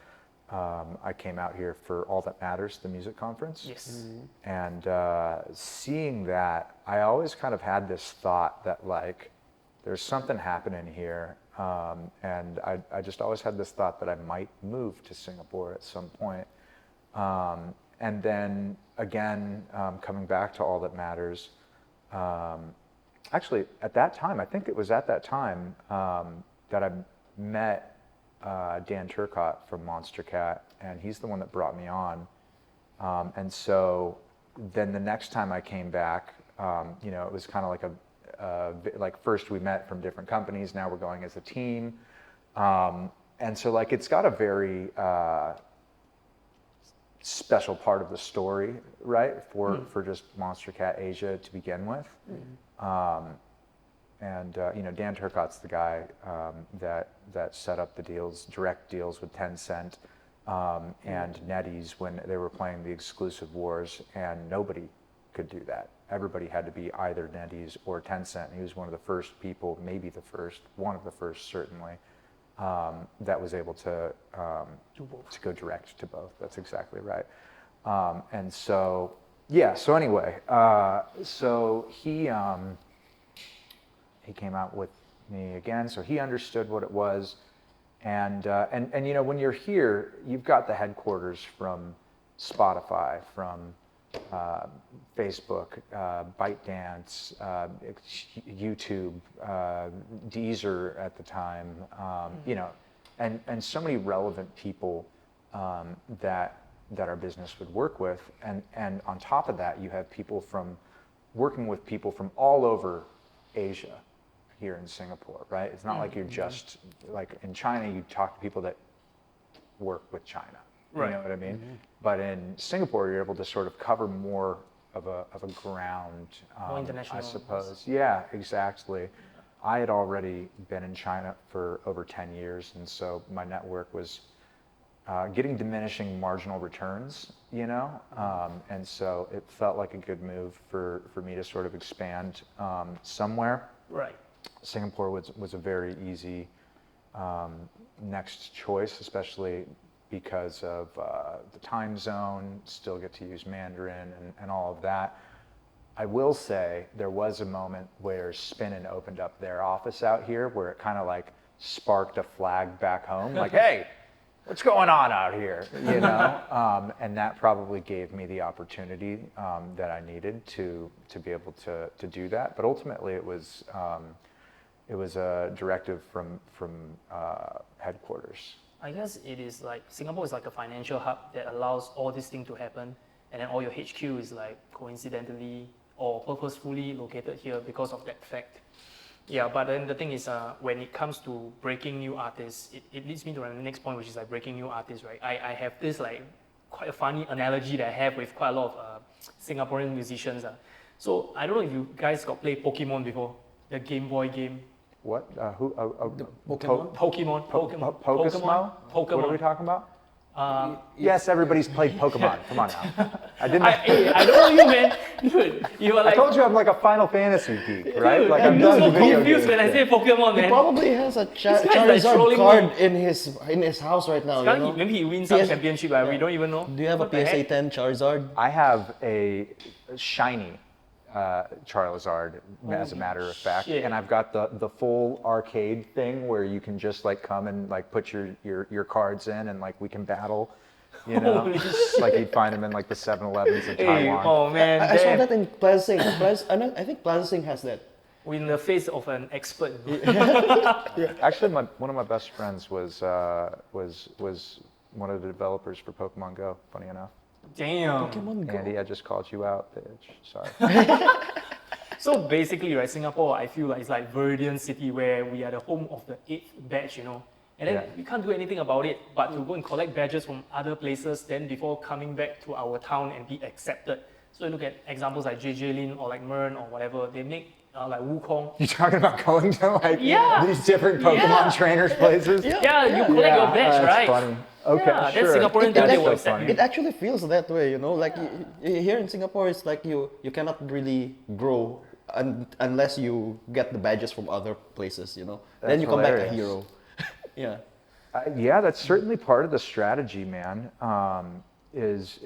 I came out here for All That Matters, the music conference. Yes. And seeing that, I always kind of had this thought that like, there's something happening here. And I just always had this thought that I might move to Singapore at some point. And then again, coming back to All That Matters, actually at that time, I think it was at that time that I met Dan Turcotte from Monstercat, and he's the one that brought me on. And so then the next time I came back, you know, it was kind of like like first we met from different companies, now we're going as a team. And so like it's got a very special part of the story, right, for just Monstercat Asia to begin with. And you know, Dan Turcotte's the guy that set up the deals, direct deals with Tencent and NetEase when they were playing the exclusive wars, and nobody could do that. Everybody had to be either NetEase or Tencent. He was one of the first people, maybe the first, one of the first certainly, that was able to go direct to both. That's exactly right. And so, yeah. So anyway, so he came out with me again. So he understood what it was, and you know, when you're here, you've got the headquarters from Spotify, from Facebook, ByteDance, YouTube, Deezer at the time, you know, and so many relevant people that our business would work with, and on top of that, you have people working with people from all over Asia here in Singapore, right? It's not like you're just like in China, you talk to people that work with China. Right. You know what I mean? But in Singapore, you're able to sort of cover more of a ground, More international. I suppose. Yeah, exactly. I had already been in China for over 10 years, and so my network was getting diminishing marginal returns, you know? And so it felt like a good move for me to sort of expand somewhere. Right. Singapore was a very easy next choice, especially because of the time zone, still get to use Mandarin and all of that. I will say there was a moment where Spinnin opened up their office out here where it kind of like sparked a flag back home, like, hey, what's going on out here, you know? And that probably gave me the opportunity that I needed to be able to do that. But ultimately it was a directive from headquarters. I guess it is like Singapore is like a financial hub that allows all these things to happen, and then all your HQ is like coincidentally or purposefully located here because of that fact. Yeah, but then the thing is, when it comes to breaking new artists, it leads me to the next point, which is like breaking new artists, right? I have this like quite a funny analogy that I have with quite a lot of Singaporean musicians. So I don't know if you guys got played Pokemon before, the Game Boy game. What? Who? Pokemon? Pokemon? What are we talking about? Yes, everybody's played Pokemon. Come on now. I I don't know you, man. Dude, you are like. I told you I'm like a Final Fantasy geek, right? Dude, Like I'm I'm done so with video confused games. when I say Pokemon, man. He probably has a guy's like Charizard trolling card me. in his house right now. Maybe You know? he wins some PS championship, but we don't even know. Do you have What the a PSA heck? 10 Charizard? I have a shiny Charizard, as a matter of fact, shit. and I've got the full arcade thing where you can just like come and like put your cards in and like we can battle. You know, Holy like you'd find them in like the 7-Elevens in Hey, Taiwan. oh man, I saw damn. that in Plaza Sing. I think Plaza Sing has that. We're in the face of an expert. Actually, one of my best friends was one of the developers for Pokemon Go. Funny enough. Damn. Pokemon Go. Andy, I just called you out, bitch. Sorry. So basically, right, Singapore, I feel like it's like Viridian City where we are the home of the 8th badge, you know. And then Yeah. we can't do anything about it, but to go and collect badges from other places, then before coming back to our town and be accepted. So you look at examples like JJ Lin or like Mern or whatever, they make like Wukong. You talking about going to like Yeah. these different Pokemon Yeah. trainers places? Yeah, you collect your badge, that's right? funny. Okay, Yeah, that's sure. Singaporean That's they so will accept funny. you. It actually feels that way, you know. Like here in Singapore, it's like you cannot really grow unless you get the badges from other places, you know. Then That's you come back a hilarious. hero. Yeah. Yeah, that's certainly part of the strategy, man. Is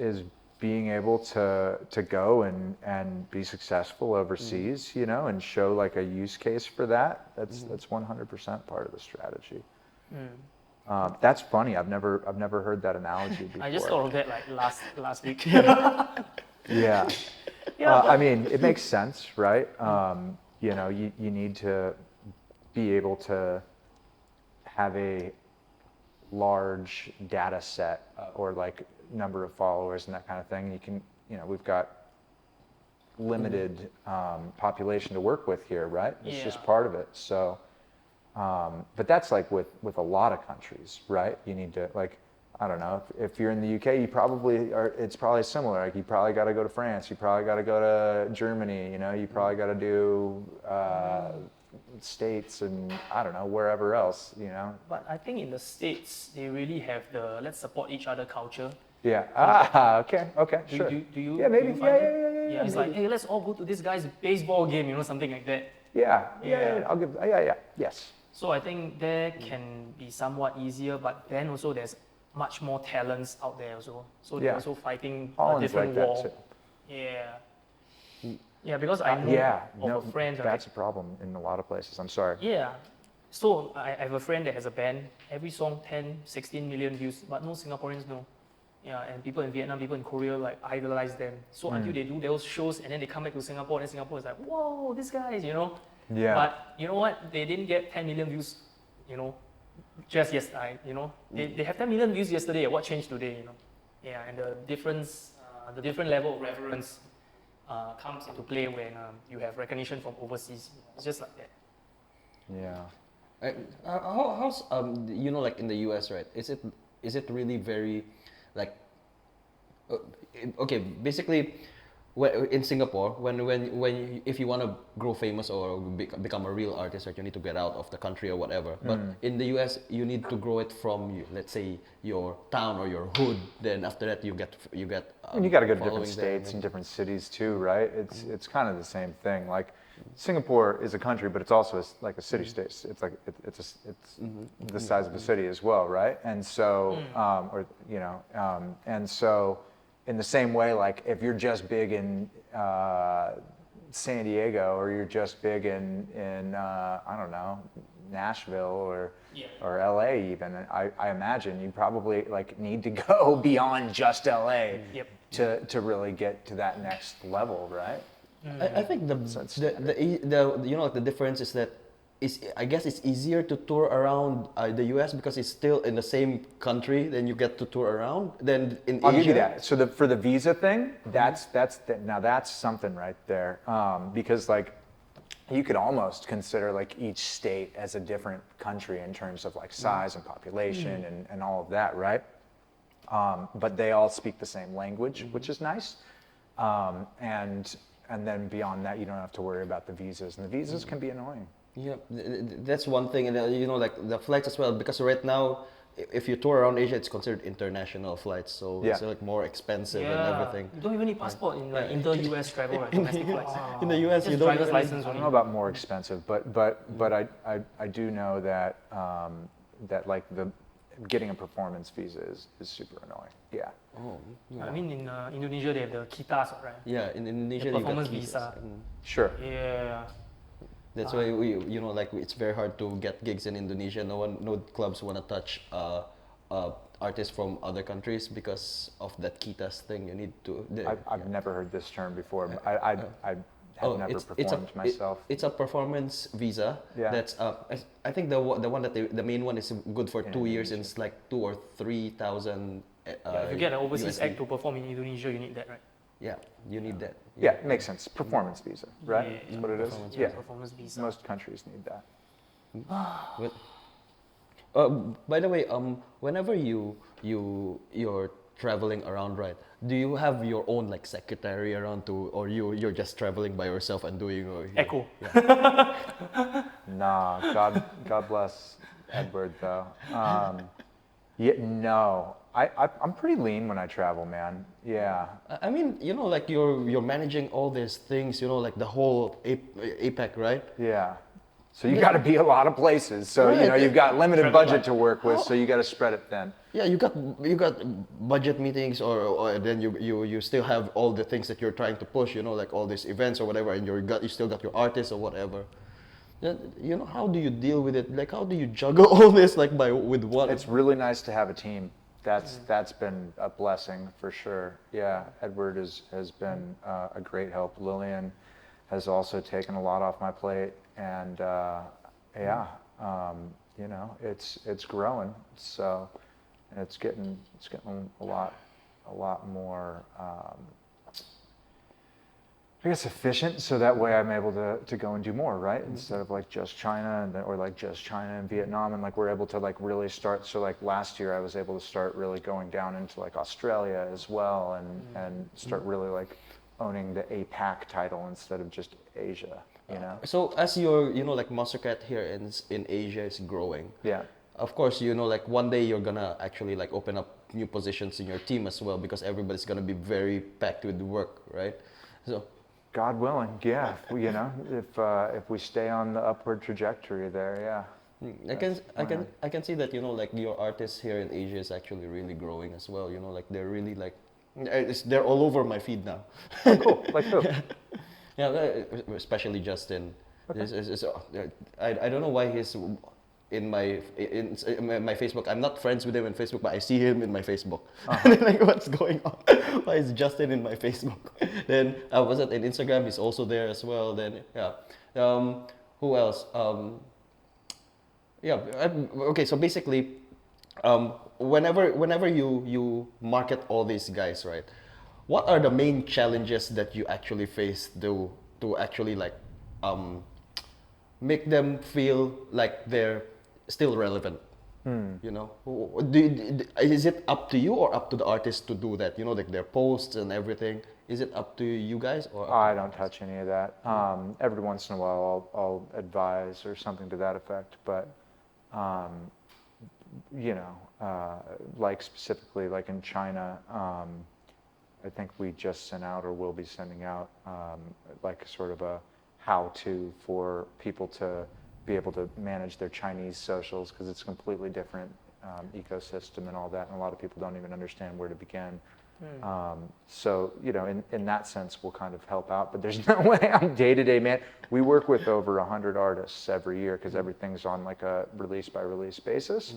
being able to go and be successful overseas, you know, and show like a use case for that. That's 100% part of the strategy. That's funny. I've never heard that analogy before. I just thought of that like last week. Yeah. Yeah, I mean, it makes sense, right? You know, you need to be able to have a large data set or like number of followers and that kind of thing. You can, we've got limited population to work with here, right? It's just part of it. So, but that's like with a lot of countries, right? You need to like, I don't know, if you're in the UK, you probably are, it's probably similar. Like you probably got to go to France, you probably got to go to Germany, you probably got to do States and I don't know, wherever else, But I think in the States, they really have the let's support each other culture. Yeah. Okay. Sure. Do you? Yeah, maybe. Do you find it? Yeah. It's like, hey, let's all go to this guy's baseball game, something like that. Yeah. I'll give. Yeah. Yes. So I think there can be somewhat easier, but then also there's much more talents out there also. So they're also fighting a different like war. That too. Yeah, because I know of a friend. That's a problem in a lot of places. I'm sorry. Yeah. So I have a friend that has a band. Every song 10, 16 million views, but no Singaporeans know. Yeah, and people in Vietnam, people in Korea like idolize them. So until they do those shows and then they come back to Singapore, and Singapore is like, whoa, these guys, Yeah. But you know what? They didn't get 10 million views, just yesterday, They have 10 million views yesterday. What changed today, Yeah, and the difference, the different level of reverence comes into play when you have recognition from overseas. It's just like that. Yeah. How's like in the US, right? Is it really very like okay, basically in Singapore, when if you want to grow famous or become a real artist, right, you need to get out of the country or whatever. But in the US, you need to grow it from let's say your town or your hood. Then after that, you get. And you got to go to different following there, states and different cities too, right? It's kind of the same thing. Like Singapore is a country, but it's also like a city state. It's like it's the size of a city as well, right? And so and so. In the same way, like if you're just big in San Diego or you're just big in I don't know, Nashville or LA even, I imagine you probably like need to go beyond just LA to really get to that next level, right? I think the difference is that I guess it's easier to tour around the US because it's still in the same country. Then you get to tour around. Then in I'll Asia, give you that. So for the visa thing, now that's something right there. Because like you could almost consider like each state as a different country in terms of like size and population and all of that, right? But they all speak the same language, which is nice. And then beyond that, you don't have to worry about the visas, and the visas can be annoying. Yeah, that's one thing, and like the flights as well. Because right now, if you tour around Asia, it's considered international flights, so it's like more expensive and everything. You don't even need passport in like inter-US travel, right? Domestic flights. In the US, just you don't driver's even license. I don't know about more expensive, but I do know that that like getting a performance visa is super annoying. Yeah. Oh, yeah. I mean, in Indonesia they have the KITAs, right? Yeah, in Indonesia the you got performance visas. visa. Sure. Yeah. That's why it's very hard to get gigs in Indonesia. No clubs want to touch artists from other countries because of that KITAs thing. You need to. I've never heard this term before. But I have never performed myself. It's a performance visa. Yeah. That's I think the one that the main one is good for 2 years and it's like 2,000 or 3,000. If you get an overseas act to perform in Indonesia, you need that, right? Yeah, you need that. Yeah, it makes sense. Performance visa, right? Yeah, That's what it is. Performance Performance visa. Most countries need that. By the way, whenever you're traveling around, right? Do you have your own like secretary around or you're just traveling by yourself and doing? Echo. Yeah. Nah, God bless Edward though. No. I'm pretty lean when I travel, man. Yeah. I mean, like you're managing all these things, like the whole APEC, right? Yeah. So you got to be a lot of places. So Right. You've got limited budget to work with, so you got to spread it thin. Yeah, you got budget meetings, or then you still have all the things that you're trying to push, like all these events or whatever, and you still got your artists or whatever. Then, how do you deal with it? Like, how do you juggle all this with what? It's really nice to have a team. That's been a blessing for sure. Yeah, Edward has been a great help. Lillian has also taken a lot off my plate, and you know, it's growing. So it's getting a lot more. I guess efficient, so that way I'm able to go and do more, right? Instead of like just China or like just China and Vietnam, and like we're able to like really start. So like last year I was able to start really going down into like Australia as well, and start really like owning the APAC title instead of just Asia, you know? So as your, you know, like Monstercat here in Asia is growing. Yeah. Of course, you know, like one day you're gonna actually like open up new positions in your team as well, because everybody's gonna be very packed with work, right? So. God willing, yeah. You know, if we stay on the upward trajectory there, yeah. I can see that, you know, like your artists here in Asia is actually really growing as well. You know, like they're really like, they're all over my feed now. Oh, cool. Like who? Yeah, especially Justin. Okay. I don't know why he's in my Facebook. I'm not friends with him in Facebook, but I see him in my Facebook. And then like, what's going on? Why is Justin in my Facebook? Then was it in Instagram? He's also there as well. Then yeah. Who else? Okay. So basically, whenever you market all these guys, right? What are the main challenges that you actually face to actually like make them feel like they're still relevant? You know, is it up to you or up to the artist to do that? You know, like their posts and everything. Is it up to you guys or? I don't touch any of that. Every once in a while, I'll advise or something to that effect. But you know, like specifically, like in China, I think we just sent out or will be sending out like sort of a how-to for people to be able to manage their Chinese socials, because it's a completely different ecosystem and all that, and a lot of people don't even understand where to begin. So, you know, in that sense, we'll kind of help out, but there's no way I'm day-to-day man. We work with over 100 artists every year because everything's on like a release-by-release basis.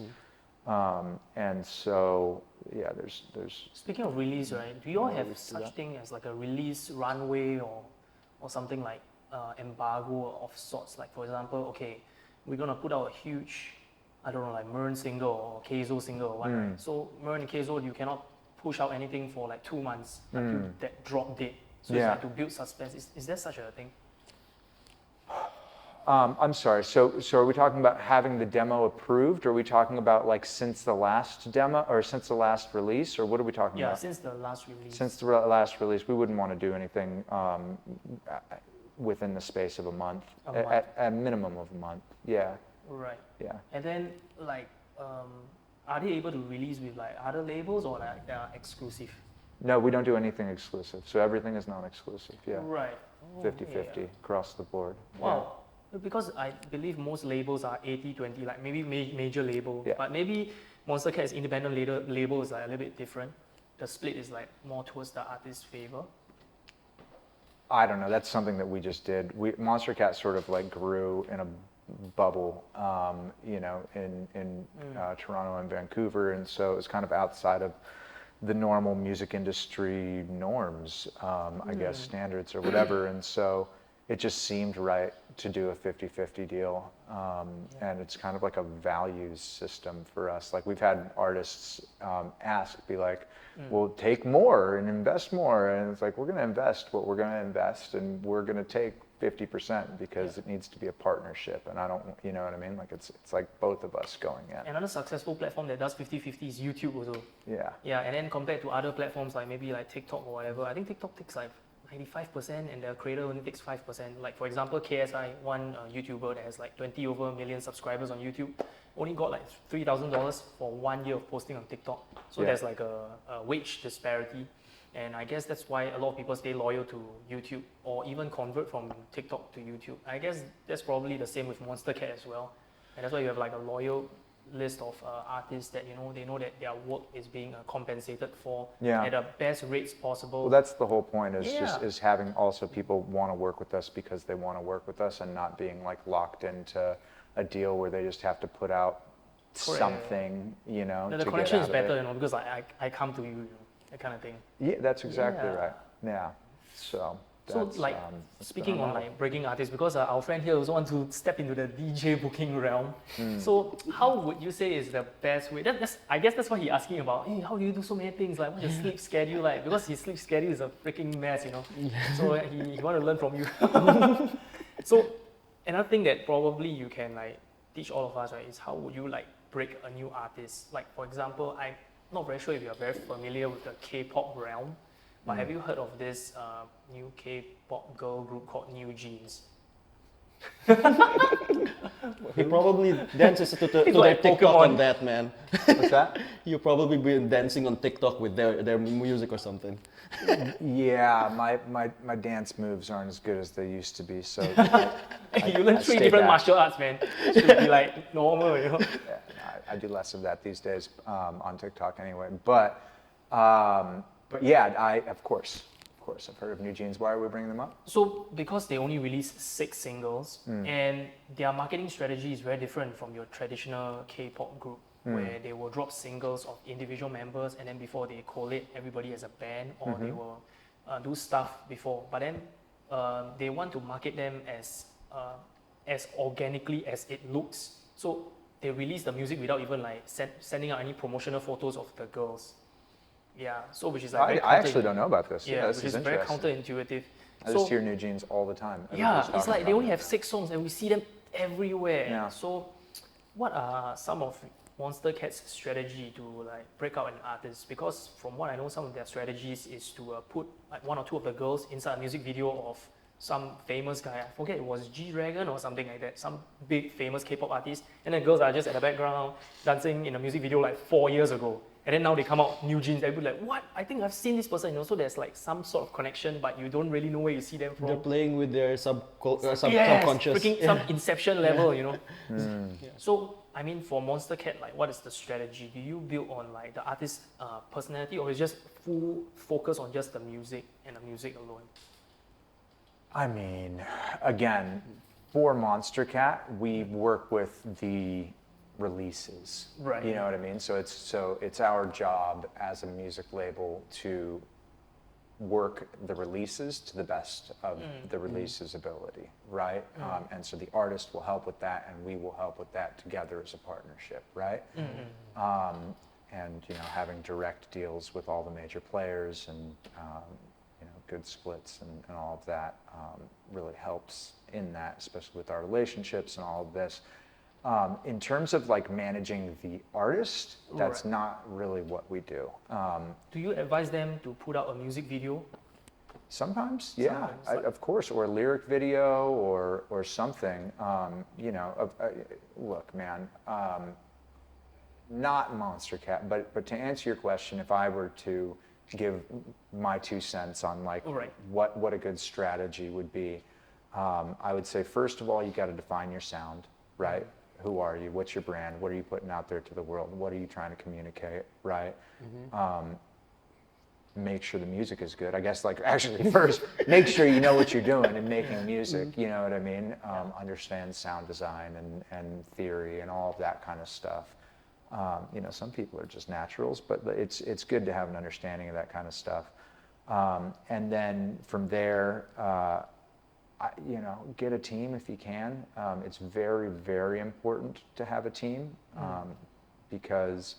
And so, yeah, there's. Speaking of release, right? Do you all have such thing as like a release runway or something like embargo of sorts? Like for example, okay, we're gonna put out a huge, I don't know, like Mern single or Keizo single or one, right? So Mern and Keizo, you cannot push out anything for like 2 months until that drop date. So it's like to build suspense. Is there such a thing? I'm sorry, so are we talking about having the demo approved, or are we talking about like since the last demo, or since the last release, or what are we talking about? Yeah, since the last release. Since the last release, we wouldn't want to do anything within the space of a month. At a minimum of a month, yeah. Right. Yeah. And then like, are they able to release with like other labels or like they are exclusive? No, we don't do anything exclusive, so everything is non-exclusive, yeah. Right. 50-50 across the board. Wow. Because I believe most labels are 80-20, like maybe major label, but maybe Monstercat's independent label is like a little bit different. The split is like more towards the artist's favor. I don't know, that's something that we just did. Monstercat sort of like grew in a bubble, you know, in Toronto and Vancouver, and so it was kind of outside of the normal music industry norms, I guess, standards or whatever, and so it just seemed right to do a 50-50 deal, and it's kind of like a values system for us. Like we've had artists be like, well, take more and invest more, and it's like, we're gonna invest what we're gonna invest, and we're gonna take 50% because it needs to be a partnership, and I don't, you know what I mean? Like it's like both of us going in. Another successful platform that does 50-50 is YouTube also. Yeah. Yeah, and then compared to other platforms like maybe like TikTok or whatever, I think TikTok takes like 95% and the creator only takes 5%. Like for example, KSI, one YouTuber that has like 20 over million subscribers on YouTube, only got like $3,000 for 1 year of posting on TikTok. So there's like a wage disparity. And I guess that's why a lot of people stay loyal to YouTube or even convert from TikTok to YouTube. I guess that's probably the same with Monstercat as well. And that's why you have like a loyal list of artists that, you know, they know that their work is being compensated for at the best rates possible. Well, that's the whole point, is having also people want to work with us because they want to work with us, and not being like locked into a deal where they just have to put out something, you know. The connection is better, you know, because I come to you, you know, that kind of thing. Yeah, that's exactly right. Yeah. So So like speaking on like breaking artists, because our friend here also wants to step into the DJ booking realm. So how would you say is the best way? I guess that's what he's asking about. Hey, how do you do so many things? Like what's your sleep schedule like? Because his sleep schedule is a freaking mess, you know. So he want to learn from you. So another thing that probably you can like teach all of us, right, is how would you like break a new artist? Like for example, I'm not very sure if you are very familiar with the K-pop realm. But have you heard of this new K-pop girl group called New Jeans? He probably dances to their like TikTok Pokemon. on that, man. What's that? You probably been dancing on TikTok with their music or something. Yeah, my dance moves aren't as good as they used to be, so You learn 3 stay different back. martial arts, man. Should be like normal, you know. Yeah, I do less of that these days on TikTok anyway. But yeah, of course, I've heard of New Jeans. Why are we bringing them up? So because they only released 6 singles, and their marketing strategy is very different from your traditional K-pop group, where they will drop singles of individual members, and then before they collate everybody as a band, or they will do stuff before. But then they want to market them as organically as it looks. So they release the music without even like sending out any promotional photos of the girls. Yeah, so which is like very I actually don't know about this. Yeah, this which is is very interesting. counterintuitive. I just hear New Jeans all the time. Yeah, Everybody's it's talking like they about only them. have 6 songs and we see them everywhere. Yeah. So what are some of Monstercat's strategy to like break out an artist? Because from what I know, some of their strategies is to put like 1 or 2 of the girls inside a music video of some famous guy. I forget, it was G-Dragon or something like that, some big famous K-pop artist, and then girls are just at the background dancing in a music video like 4 years ago. And then now they come out, New Jeans, everybody like, what? I think I've seen this person, you know, so there's like some sort of connection, but you don't really know where you see them from. They're playing with their Yes, subconscious. freaking some Inception level, you know. Yeah. So, I mean, for Monstercat, like, what is the strategy? Do you build on like the artist's personality, or is just full focus on just the music and the music alone? I mean, again, for Monstercat, we work with the releases. Right. You know what I mean? So it's our job as a music label to work the releases to the best of the release's ability, right? And so the artist will help with that, and we will help with that together as a partnership, right? And you know, having direct deals with all the major players and you know, good splits and all of that really helps in that, especially with our relationships and all of this. In terms of like managing the artist, that's not really what we do. Do you advise them to put out a music video? Sometimes, yeah, Sometimes, of course, or a lyric video or something. You know, look, man, not Monstercat, but to answer your question, if I were to give my 2 cents on like what a good strategy would be, I would say first of all, you got to define your sound, right? Who are you? What's your brand? What are you putting out there to the world? What are you trying to communicate, right? Make sure the music is good. I guess like actually first, make sure you know what you're doing in making music, you know what I mean? Understand sound design and theory and all of that kind of stuff. You know, some people are just naturals, but it's good to have an understanding of that kind of stuff. And then from there, you know, get a team if you can. It's very, very important to have a team because,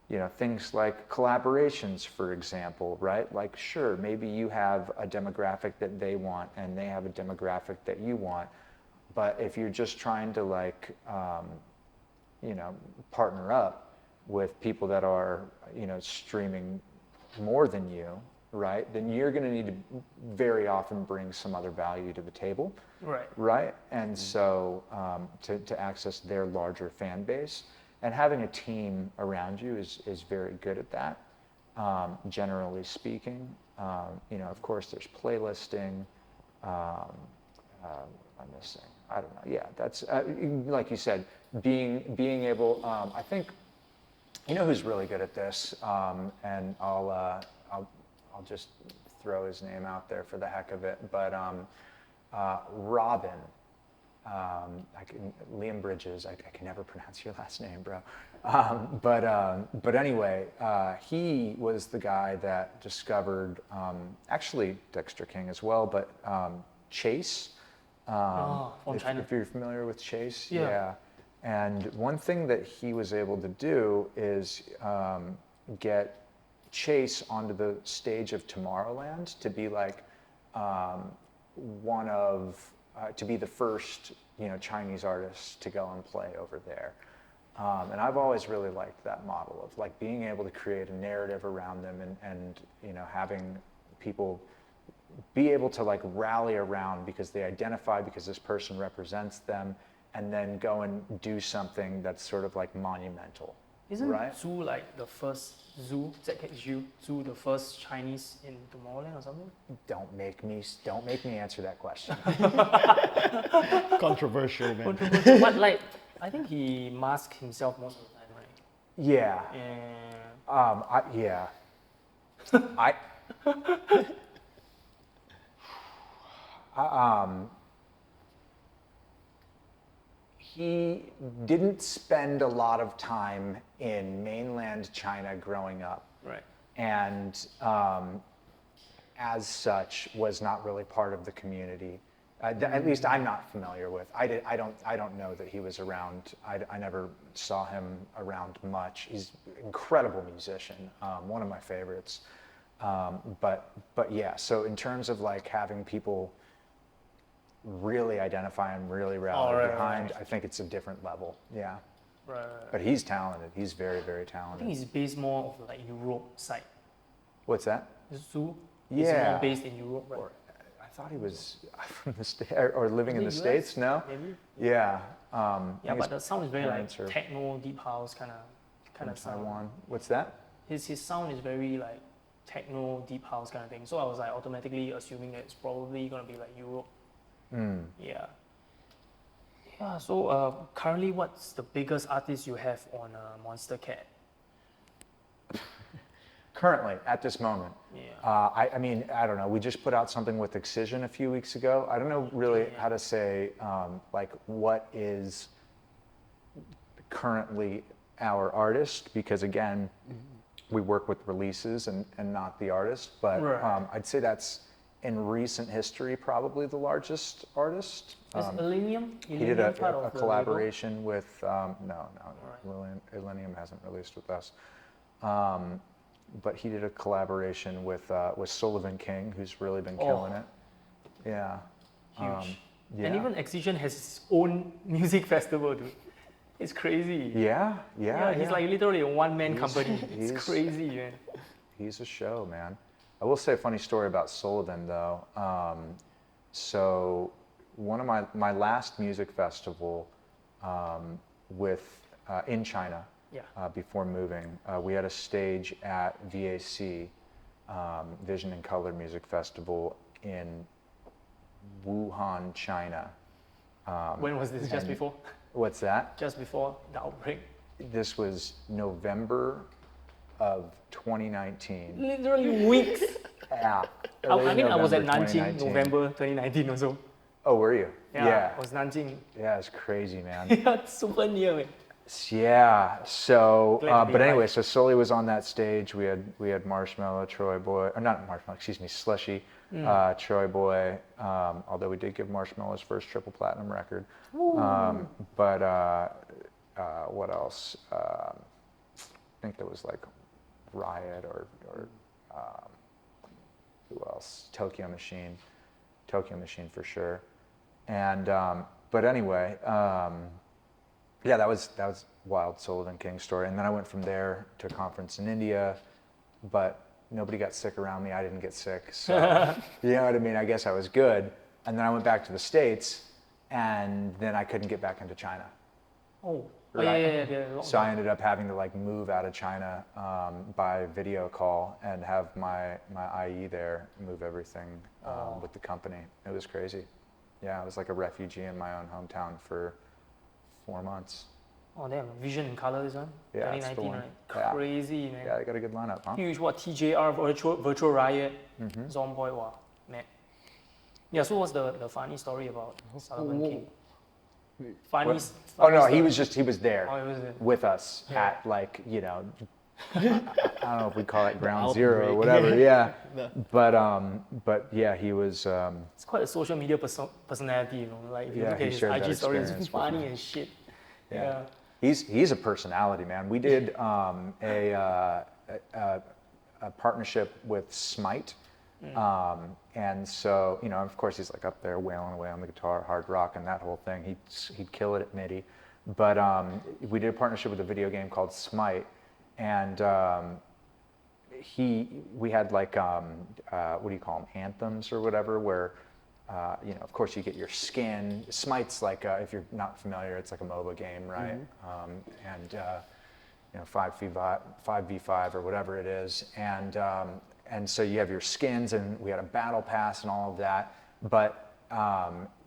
you know, things like collaborations, for example, right? Like, sure, maybe you have a demographic that they want and they have a demographic that you want, but if you're just trying to like, you know, partner up with people that are, you know, streaming more than you, right, then you're going to need to very often bring some other value to the table, right? And so to access their larger fan base, and having a team around you is very good at that, generally speaking. You know, of course, there's playlisting. I'm missing. I don't know. Yeah, that's like you said, being able. I think, you know, who's really good at this, and I'll just throw his name out there for the heck of it. But Robin Liam Bridges. I can never pronounce your last name, bro. But anyway, he was the guy that discovered, actually Dexter King as well, but Chase. From China. If you're familiar with Chase, Yeah. And one thing that he was able to do is get Chase onto the stage of Tomorrowland to be like to be the first, Chinese artists to go and play over there. And I've always really liked that model of like being able to create a narrative around them and having people be able to like rally around because they identify because this person represents them, and then go and do something that's sort of like monumental. Isn't right? Zhu like the first Zhu the first Chinese in Tomorrowland or something? Don't make me answer that question. Controversial, man. Controversial. But like, I think he masked himself most of the time, right? Yeah. He didn't spend a lot of time in mainland China growing up. Right. And as such, was not really part of the community. At least I'm not familiar with. I don't know that he was around. I never saw him around much. He's an incredible musician, one of my favorites. But yeah, so in terms of like having people really identify him, really rally behind, I think it's a different level. Yeah. Right. But he's talented. He's very, very I talented. think he's based more of like Europe side. What's that? Zhu is Yeah. more based in Europe, right? Or, I thought he was from the States or living in the US, States. No. Maybe. Yeah. Yeah, but the sound is very like parents are techno, deep house kind from of sound. Taiwan. What's that? His sound is very like techno, deep house kind of thing. So I was like automatically assuming that it's probably gonna be like Europe. Yeah. Yeah. So currently, what's the biggest artist you have on Monstercat? Currently, at this moment. Yeah. I mean, I don't know. We just put out something with Excision a few weeks ago. I don't know really how to say like what is currently our artist, because again, we work with releases and not the artist. But I'd say that's in recent history probably the largest artist. Is Illenium? He did a part of the collaboration with Illenium hasn't released with us. But he did a collaboration with Sullivan King, who's really been killing it. Yeah. Huge. Yeah. And even Excision has its own music festival, dude. It's crazy. Yeah. He's like literally a one-man company. It's crazy, man. He's a show, man. I will say a funny story about Sullivan, though. So one of my last music festival in China, before moving, we had a stage at VAC, Vision and Color Music Festival in Wuhan, China. When was this? Just before? What's that? Just before the outbreak? This was November of 2019. Literally weeks. Yeah. I mean, I was at November Nanjing, 2019. November 2019 also. Oh, were you? I was Nanjing. Yeah, it's crazy, man. Yeah, it's super near, man. Yeah. So, Glad to be but anyway, alive. so Sully was on that stage. We had Marshmallow, Troy Boy, or not Marshmallow, excuse me, Slushy, Troy Boy. Although we did give Marshmallow his first triple platinum record. But what else? I think there was like Riot or who else? Tokyo Machine for sure. And but anyway, yeah, that was wild Sullivan King story. And then I went from there to a conference in India, but nobody got sick around me. I didn't get sick, so you know what I mean. I guess I was good. And then I went back to the States, and then I couldn't get back into China. Yeah. So I ended up having to like move out of China by video call and have my IE there move everything with the company. It was crazy. Yeah, I was like a refugee in my own hometown for 4 months. Oh damn, Vision and Color this one? Yeah, it's the 2019, one. right? Yeah. Crazy, man. Yeah, I got a good lineup, huh? Huge, what, TJR, Virtual Riot, Zomboy, wow, man. Yeah, so what's the funny story about Sullivan King? Funny. Oh no, funny he stuff. was there Oh, he was there. with us Yeah. at like, you know, I don't know if we call it ground outbreak. zero or whatever. Yeah. But yeah, he was. It's quite a social media personality, you know. Like if you Yeah, look he at his shared that IG stories, experience it's with funny me. and shit. Yeah. Yeah. He's a personality, man. We did a partnership with Smite. And so, you know, of course he's like up there wailing away on the guitar, hard rock and that whole thing. He'd kill it at MIDI. But we did a partnership with a video game called Smite. And we had like, what do you call them, anthems or whatever, where, you know, of course you get your skin. Smite's like, if you're not familiar, it's like a MOBA game, right? And you know, 5v5 or whatever it is. And so you have your skins, and we had a battle pass and all of that. But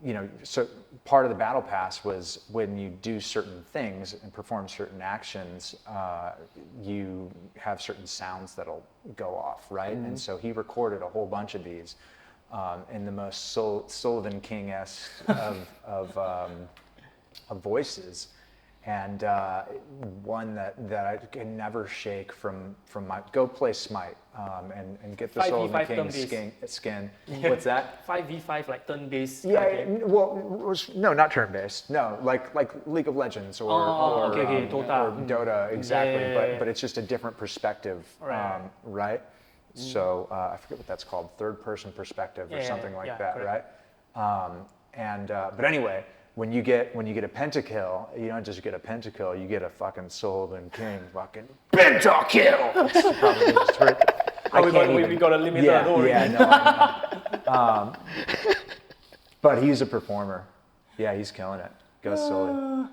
you know, so part of the battle pass was when you do certain things and perform certain actions, you have certain sounds that'll go off, right? And so he recorded a whole bunch of these in the most Sullivan King-esque of voices. And one that I can never shake from my, go play Smite and get the 5v5 Sullivan King turn-based. skin. What's that? 5v5 like turn-based. Yeah, kind of game. well, no, not turn-based. No, like League of Legends or okay, Dota. or Dota, exactly. Yeah. But it's just a different perspective, Right. right? So I forget what that's called, third-person perspective or Yeah, something like yeah, that, correct. right? But anyway, when you get a pentakill, you don't just get a pentakill, you get a fucking Sullivan King fucking pentakill. It's probably just right. We got a limiter, Yeah, don't worry. yeah, no, I know. But he's a performer. Yeah, he's killing it. Go Sully.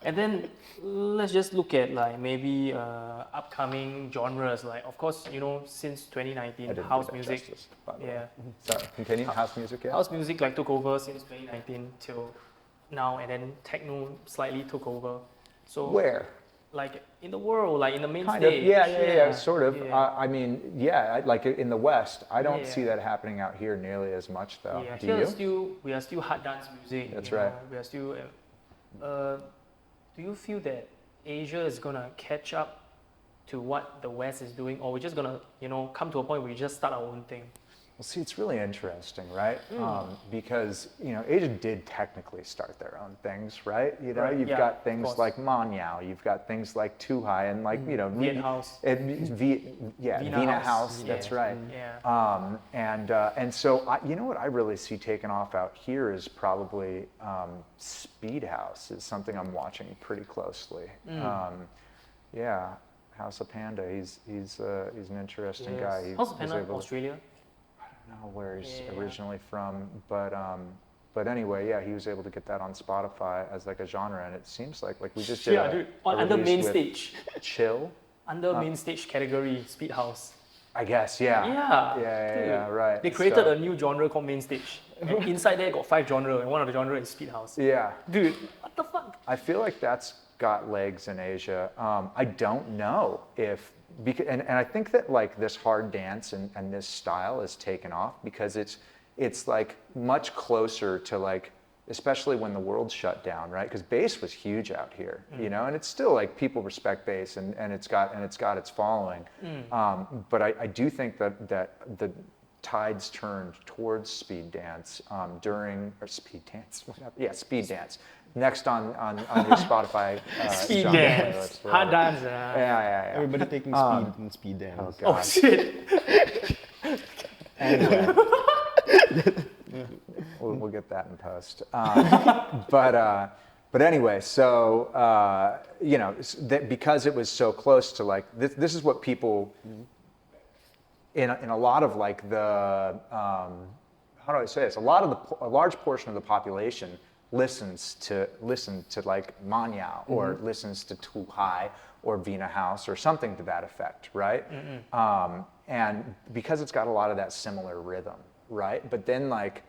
And then let's just look at like maybe upcoming genres. Like of course, you know, since 2019, I didn't house do that music. justice, by the way. Yeah, Sorry, continue. House music, yeah. house music like took over since 2019 till now, and then techno slightly took over. So Where? like in the world, like in the main Kind of. stage. Yeah, sort of. Yeah. I mean, yeah, like in the West, I don't Yeah. see that happening out here nearly as much, though. Yeah, Do here you? we are still hard dance music. That's you know, right. We are still. Do you feel that Asia is gonna catch up to what the West is doing, or we're just gonna, you know, come to a point where we just start our own thing? Well, see, it's really interesting, right? Because, you know, Asia did technically start their own things, right? You know, Right, you've yeah, got of things course. like Manyao, you've got things like Tuhai, and like, you know, Viet House. Vina House, that's yeah. right. Yeah. And so, you know what I really see taking off out here is probably Speed House is something I'm watching pretty closely. Yeah, House of Panda, he's an interesting guy. He House of was Panda, able- Australia. I don't know where he's Yeah. originally from, but anyway, yeah, he was able to get that on Spotify as like a genre, and it seems like we just did Yeah, a, dude. a Under release main with stage. Chill, Under main stage category, Speed House. I guess, yeah. Yeah. Yeah, dude. right. They created So- a new genre called main stage. And inside there got 5 genres, and one of the genres is Speed House. Yeah, Dude, what the fuck? I feel like that's got legs in Asia. I don't know if, and I think that like this hard dance and this style is taken off because it's like much closer to like, especially when the world shut down, right? Because bass was huge out here, you know, and it's still like people respect bass and it's got its following. But I do think that the tides turned towards speed dance speed dance. Next on your Spotify Speed genre dance. playlist, Hard whatever. dance. Yeah. Everybody taking speed and speed dance. Oh Oh god. shit. Anyway. We'll get that in post. But anyway, so you know, because it was so close to like this is what people in a lot of like the how do I say this? A large portion of the population listens to like Manyao or listens to Tuhai or Vina House or something to that effect, right? And because it's got a lot of that similar rhythm, right? But then like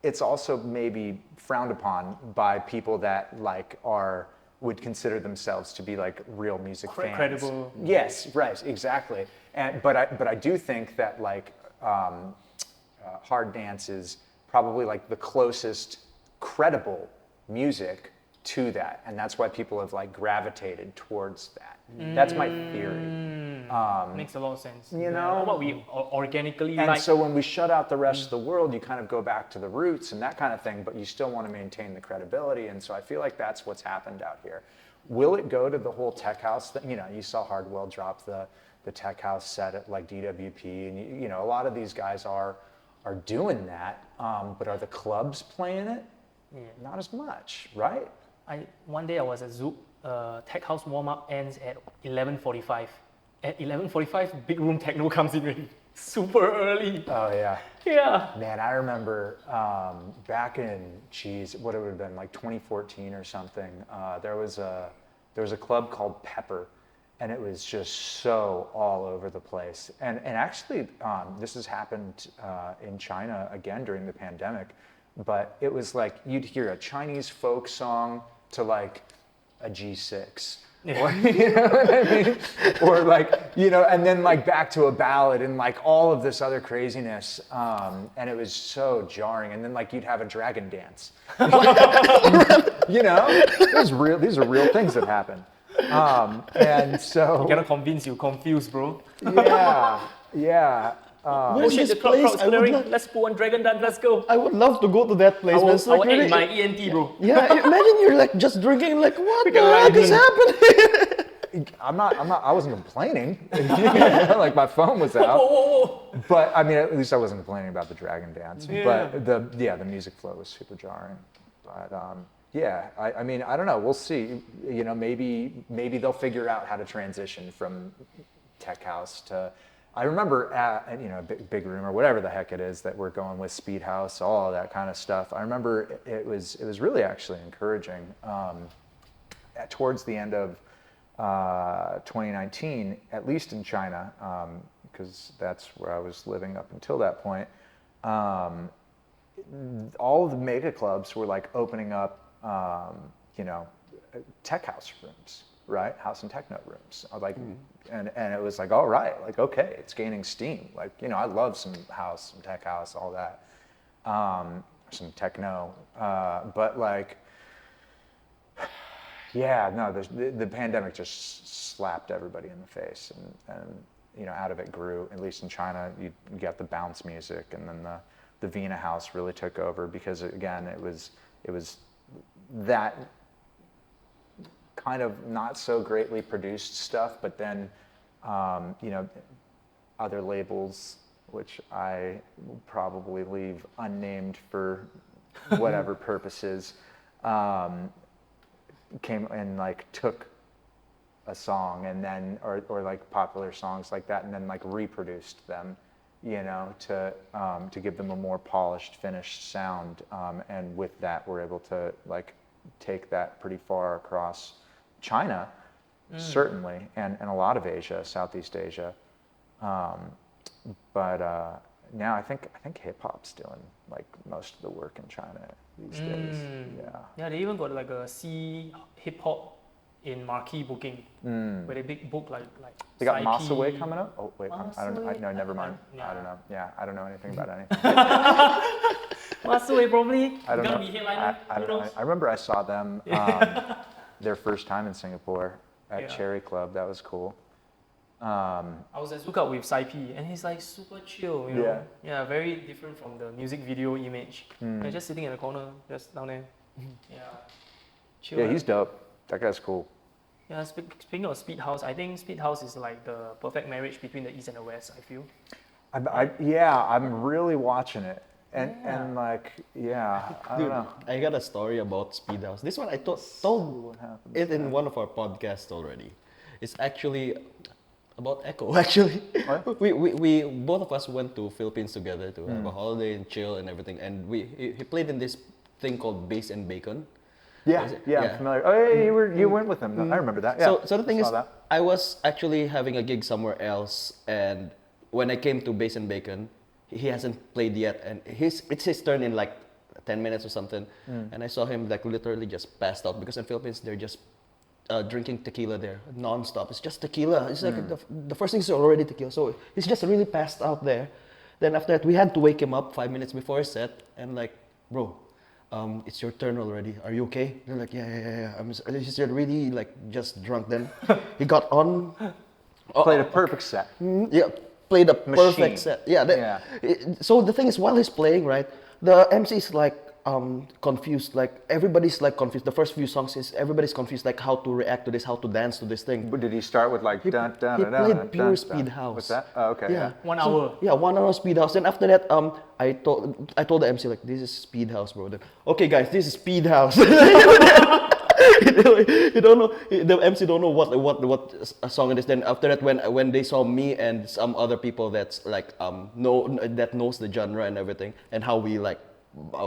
it's also maybe frowned upon by people that like would consider themselves to be like real music fans. Credible. Yes, right, exactly. But I do think that like hard dance is probably like the closest credible music to that, and that's why people have like gravitated towards that. That's my theory. Makes a lot of sense. You know? What we organically And like. so when we shut out the rest of the world, you kind of go back to the roots and that kind of thing, but you still want to maintain the credibility. And so I feel like that's what's happened out here. Will it go to the whole tech house thing? You know, you saw Hardwell drop the tech house set at like DWP, and you know, a lot of these guys are doing that, but are the clubs playing it? Yeah. Not as much, right? One day I was at Zouk, tech house warm-up ends at 11:45. At 11:45, big room techno comes in already. Super early. Oh yeah. Yeah. Man, I remember back in, what it would have been, like 2014 or something, there was a club called Pepper, and it was just so all over the place. And actually, this has happened in China again during the pandemic, but it was like you'd hear a Chinese folk song to like a G6. Or, you know what I mean? Or like, you know, and then like back to a ballad and like all of this other craziness. And it was so jarring. And then like you'd have a dragon dance. You know, these are real things that happen. And so. You cannot convince you, confused, bro. Yeah. Where Oh is shit, this the crowd's place? clearing. Let's put on Dragon Dance, let's go. I would love to go to that place. I man. will, It's I like will add really, my ENT, bro. yeah, imagine you're like just drinking, like what the can heck ride is in. happening? I wasn't complaining. You know, like my phone was out. Whoa. But I mean, at least I wasn't complaining about the dragon dance. Yeah. But the music flow was super jarring. But I mean, I don't know. We'll see. You know, maybe they'll figure out how to transition from tech house to. I remember at, you know, big room or whatever the heck it is that we're going with, speed house, all of that kind of stuff. I remember it was really actually encouraging. Towards the end of 2019, at least in China, because that's where I was living up until that point, all of the mega clubs were like opening up, you know, tech house rooms, right? House and techno rooms. Like, and it was like, all right, like, okay, it's gaining steam. Like, you know, I love some house, some tech house, all that, some techno, but like, yeah, no, the pandemic just slapped everybody in the face, and you know, out of it grew, at least in China, you got the bounce music, and then the Vina house really took over because, again, it was that kind of not so greatly produced stuff, but then, you know, other labels, which I will probably leave unnamed for whatever purposes, came and like took a song and then or like popular songs like that and then like reproduced them, you know, to give them a more polished, finished sound, and with that we're able to like take that pretty far across China, certainly, and a lot of Asia, Southeast Asia, but now I think hip hop's doing like most of the work in China these days. Yeah, they even got like a Hiphop in marquee booking, where they big book like They got Saipi. Masaway coming up. Oh wait, I don't know. No, never mind. Yeah. I don't know. Yeah, I don't know anything about anything. Masaway probably. I don't gonna know. Be headlining. I don't know. I remember I saw them their first time in Singapore at Cherry Club. That was cool. I was at Breakout with Saipi, and he's like super chill, you know. Yeah, very different from the music video image. They're just sitting in the corner, just down there. Yeah. Chill. Yeah, he's dope. That guy's cool. Yeah, speaking of Speed House, I think Speed House is like the perfect marriage between the East and the West, I feel. I'm really watching it. And like, I don't know. I got a story about Speed House. This one I told it in one of our podcasts already. It's actually about Echo, actually. What? We both of us went to Philippines together to have a holiday and chill and everything. And he played in this thing called Bass and Bacon. Yeah, I'm familiar. Oh yeah, you went with him. I remember that. Yeah. So the thing is, that. I was actually having a gig somewhere else, and when I came to Bass and Bacon, he hasn't played yet, and it's his turn in like 10 minutes or something, and I saw him like literally just passed out because in Philippines they're just drinking tequila there non-stop. It's just tequila. It's like the first thing is already tequila, so he's just really passed out there. Then after that, we had to wake him up 5 minutes before his set, and like, bro, it's your turn already. Are you okay? They're like, yeah. He's really like just drunk. Then he got on. Played a perfect set. Yeah, played a Machine. perfect set. Yeah. Yeah. So the thing is, while he's playing, right, the MC is like confused. Like everybody's like confused. The first few songs is everybody's confused, like how to react to this, how to dance to this thing. But did he start with like He dun dun he dun dun? played pure dun, speed dun. house. What's that? Oh, okay. Yeah. 1 hour. Yeah, 1 hour speed house. Then after that, I told the MC like, this is speed house, bro. Then, okay, guys, this is speed house. You don't know. The MC don't know what a song it is. Then after that, when they saw me and some other people that's like that knows the genre and everything and how we like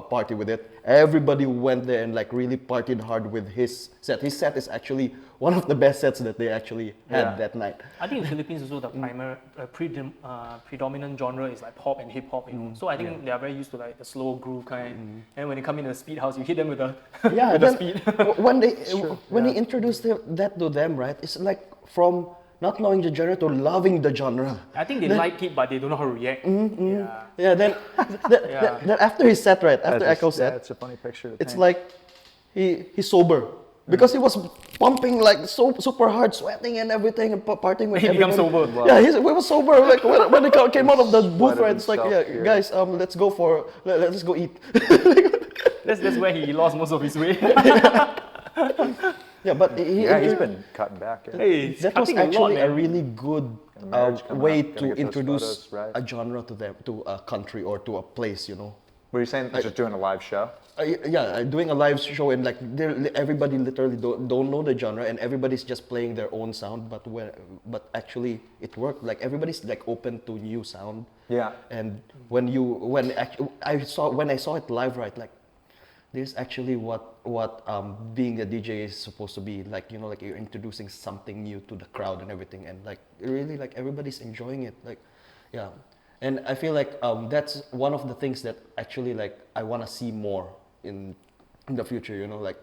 party with it, everybody went there and like really partied hard with his set. His set is actually one of the best sets that they actually had that night. I think in Philippines also the predominant genre is like pop and hip hop, you know. So I think they are very used to like the slow groove kind. And when they come in the speed house, you hit them with the Yeah, with the then speed. when he introduced that to them, right? It's like from not knowing the genre to loving the genre. I think they like it, but they don't know how to react. Yeah. Yeah, then after his set, right? After Echo's set, it's a funny picture. To it's paint. like he's sober because he was pumping like so super hard, sweating and everything, and partying with He becomes everybody. sober. Yeah, he was sober. Like when they came out of the booth, Sweated right? It's like, himself yeah, here. guys, let's go eat. That's where he lost most of his weight. Yeah, but He's been cutting back. Yeah. Hey, he's that was cutting a lot, actually a man. really good marriage coming way up, gotta to get those introduce photos, right. a genre to them, to a country or to a place, you know. Were you saying just doing a live show? Doing a live show and like everybody literally don't know the genre and everybody's just playing their own sound, but actually it worked. Like everybody's like open to new sound. Yeah. And when I saw it live, right, like this is actually what being a DJ is supposed to be like. You know, like you're introducing something new to the crowd and everything, and like really like everybody's enjoying it. Like, yeah. And I feel like that's one of the things that actually like I want to see more in the future. You know, like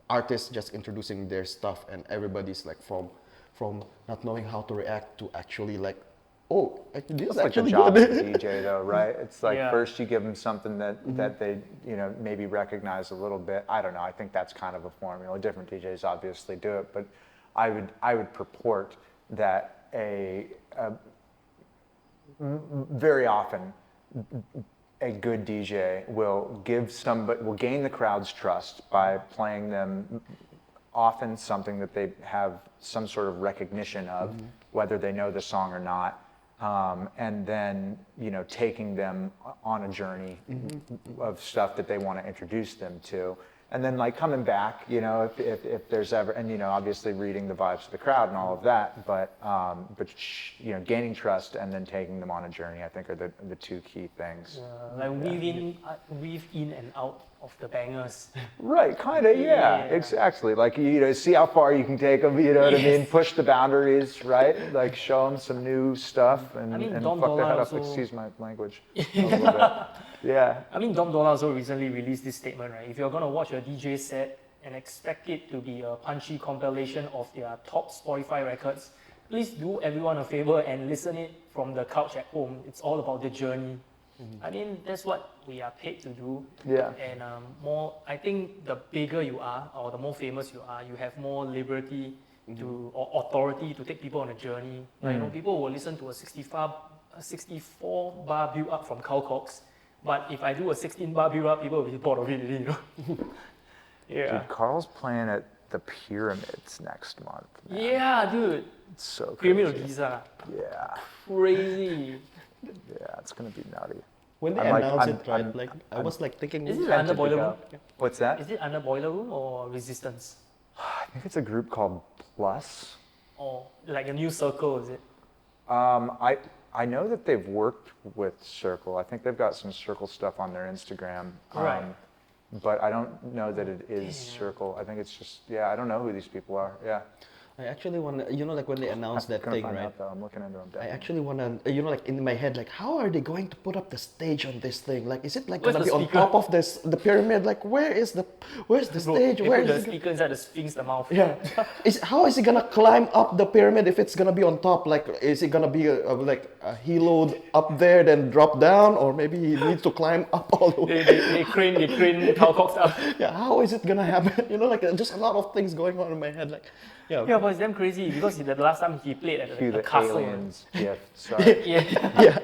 artists just introducing their stuff and everybody's like from not knowing how to react to actually like, oh, this is It's like the actually job of a good. DJ though, right? It's like Yeah. first you give them something that they, you know, maybe recognize a little bit. I don't know. I think that's kind of a formula. Different DJs obviously do it, but I would purport that very often a good DJ will gain the crowd's trust by playing them often something that they have some sort of recognition of, whether they know the song or not. And then, you know, taking them on a journey of stuff that they want to introduce them to. And then like coming back, you know, if there's ever, and you know, obviously reading the vibes of the crowd and all of that, but you know, gaining trust and then taking them on a journey, I think are the two key things. Like weave in and out of the bangers. Right, kind of, yeah, exactly. Like, you know, see how far you can take them, you know what I mean? Yes. Push the boundaries, right? Like, show them some new stuff and, I mean, and Dom fuck their Dowler head up, also- excuse my language, a little bit. Yeah. I mean, Dowler also recently released this statement, right? If you're gonna watch a DJ set and expect it to be a punchy compilation of their top Spotify records, please do everyone a favor and listen it from the couch at home. It's all about the journey. I mean, that's what we are paid to do. Yeah. And I think the bigger you are or the more famous you are, you have more liberty or authority to take people on a journey. Like, you know, people will listen to a 64 bar build up from Carl Cox. But if I do a 16 bar build up, people will be bored of it, you know. Yeah. Dude, Carl's playing at the Pyramids next month. Man. Yeah, dude. It's so Pyramid of crazy. Giza. Yeah, Crazy. yeah, it's gonna be nutty. When they I'm like- announced I'm- it, right? I'm- Like I was like thinking, Is it Tempted under to Boiler go. Room? What's that? Is it under Boiler Room or Resistance? I think it's a group called Plus. Or like a new circle, is it? I know that they've worked with Circle. I think they've got some Circle stuff on their Instagram. Right. But I don't know that it is Damn. Circle. I think it's just, yeah, I don't know who these people are. Yeah. I actually want to, like when they announced that Gonna thing, find right? out though. I'm looking into them. I actually want to, like in my head, like how are they going to put up the stage on this thing? Like, is it like Where's gonna the be on speaker? top of the pyramid? Like, where's the Bro, stage? they Where put is the it? speaker inside the Sphinx, the mouth. Yeah, how is he gonna climb up the pyramid if it's gonna be on top? Like, is it gonna be like a helo up there, then drop down, or maybe he needs to climb up all the way? They crane Carl Cox up. Yeah, how is it gonna happen? Like just a lot of things going on in my head. Like, yeah, Yeah, but it's damn crazy because the last time he played at Cue a the castle. aliens gift. Sorry. Yeah. yeah.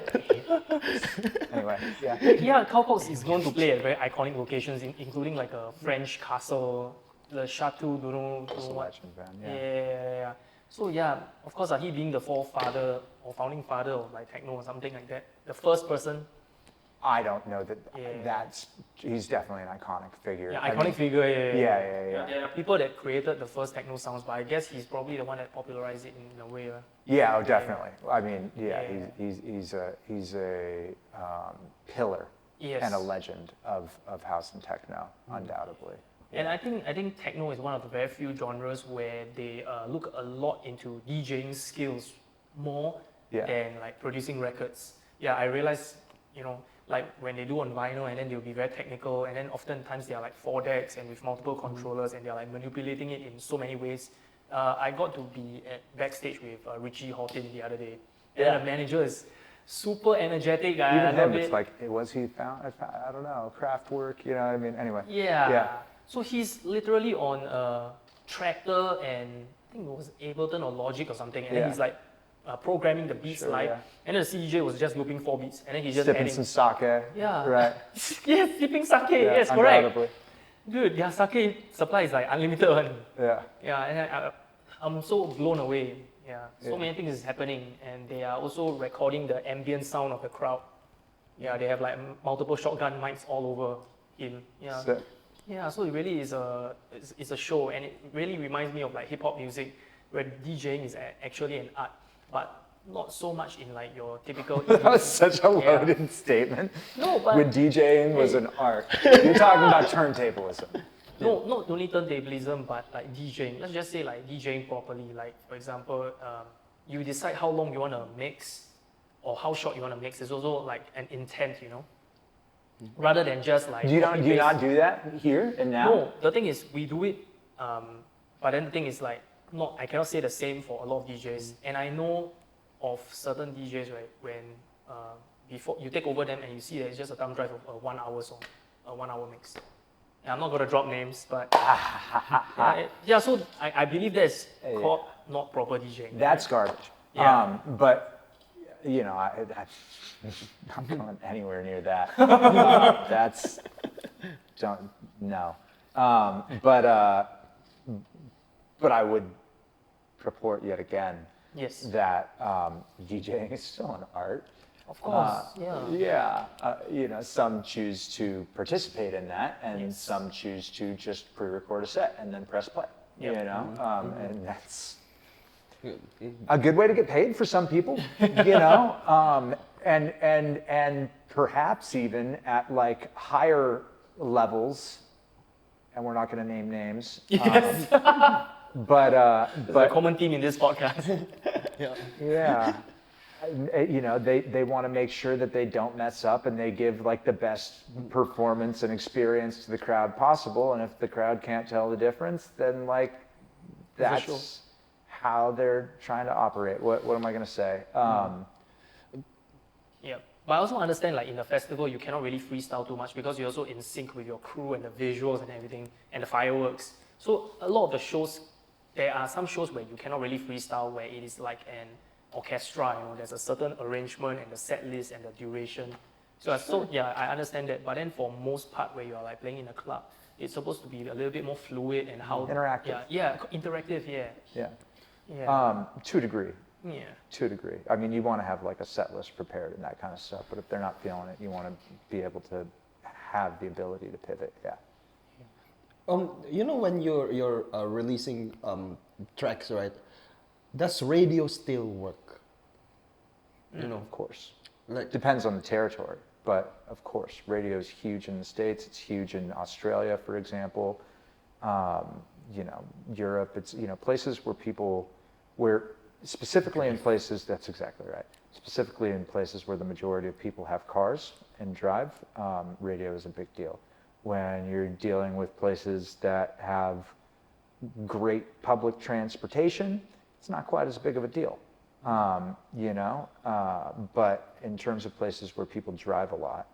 Anyway, yeah. Yeah, Carl Cox is going to play at very iconic locations, including like a French castle, the Chateau, don't know Just a what. legend, man. Yeah, Yeah. yeah, yeah. So yeah, of course, he being the forefather or founding father of like techno or something like that, the first person. I don't know that. Yeah. He's definitely an iconic figure. Yeah, I iconic mean, figure. Yeah. There are people that created the first techno sounds, but I guess he's probably the one that popularized it in a way. Yeah, oh, definitely. I mean, Yeah. he's a pillar Yes. and a legend of house and techno, undoubtedly. And I think techno is one of the very few genres where they look a lot into DJing skills more Yeah. than like producing records. Yeah, I realize, like when they do on vinyl and then they'll be very technical and then oftentimes they are like 4 decks and with multiple controllers and they're like manipulating it in so many ways. I got to be backstage with Ritchie Rawtin the other day. And Yeah. the manager is super energetic. Even I him, love it's it. like, was he found? I don't know, craft work. You know what I mean? Anyway. Yeah. Yeah. So he's literally on a tractor and I think it was Ableton or Logic or something, and then Yeah. he's like programming the beats Sure, live, yeah. and then the CJ was just looping 4 beats, and then he's just Sipping adding. some sake. Yeah. Right. Yes, sipping sake. Yeah, Yes, correct. undoubtedly. Dude, their sake supply is like unlimited one. Yeah. Yeah, and I'm so blown away. Yeah, so Yeah. many things is happening, and they are also recording the ambient sound of the crowd. Yeah, they have like multiple shotgun mics all over him. Yeah. Sick. Yeah, so it really is it's a show, and it really reminds me of like hip hop music, where DJing is actually an art, but not so much in like your typical. That was such a Yeah. loaded statement. No, but When DJing was an art. You're talking about turntablism. no, not only turntablism, but like DJing. Let's just say like DJing properly. Like for example, you decide how long you want to mix, or how short you want to mix. It's also like an intent, rather than just like. Do you copy-paste. not do that here and now? No, the thing is we do it, but then the thing is like I cannot say the same for a lot of DJs, and I know of certain DJs right when before you take over them and you see that it's just a thumb drive of a 1 hour song, a 1 hour mix. And I'm not gonna drop names, but yeah. So I believe that's called not proper DJing. That's garbage. Yeah. But I'm not going anywhere near that. That's no. But I would report yet again Yes, that DJing is still an art. of course. Yeah. Some choose to participate in that, and Yes. some choose to just pre-record a set and then press play. Yep. And that's a good way to get paid for some people. And perhaps even at like higher levels, and we're not going to name names. Yes. But The common theme in this podcast. yeah. They want to make sure that they don't mess up and they give like the best performance and experience to the crowd possible. And if the crowd can't tell the difference, then like that's how they're trying to operate. What am I going to say? Yeah, but I also understand like in a festival you cannot really freestyle too much because you're also in sync with your crew and the visuals and everything and the fireworks. So a lot of the shows, there are some shows where you cannot really freestyle where it is like an orchestra, there's a certain arrangement and the set list and the duration. So yeah, I understand that. But then for most part where you're like playing in a club, it's supposed to be a little bit more fluid and how Interactive. Yeah, interactive. Yeah. Yeah. To a degree. Yeah. To a degree. I mean, you want to have like a set list prepared and that kind of stuff, but if they're not feeling it, you want to be able to have the ability to pivot. Yeah. When you're releasing tracks, right? Does radio still work? Of course. Like Depends on the territory, but of course, radio is huge in the States. It's huge in Australia, for example. Europe. It's places where specifically in places, that's exactly right. Specifically in places where the majority of people have cars and drive, radio is a big deal. When you're dealing with places that have great public transportation, it's not quite as big of a deal. But in terms of places where people drive a lot,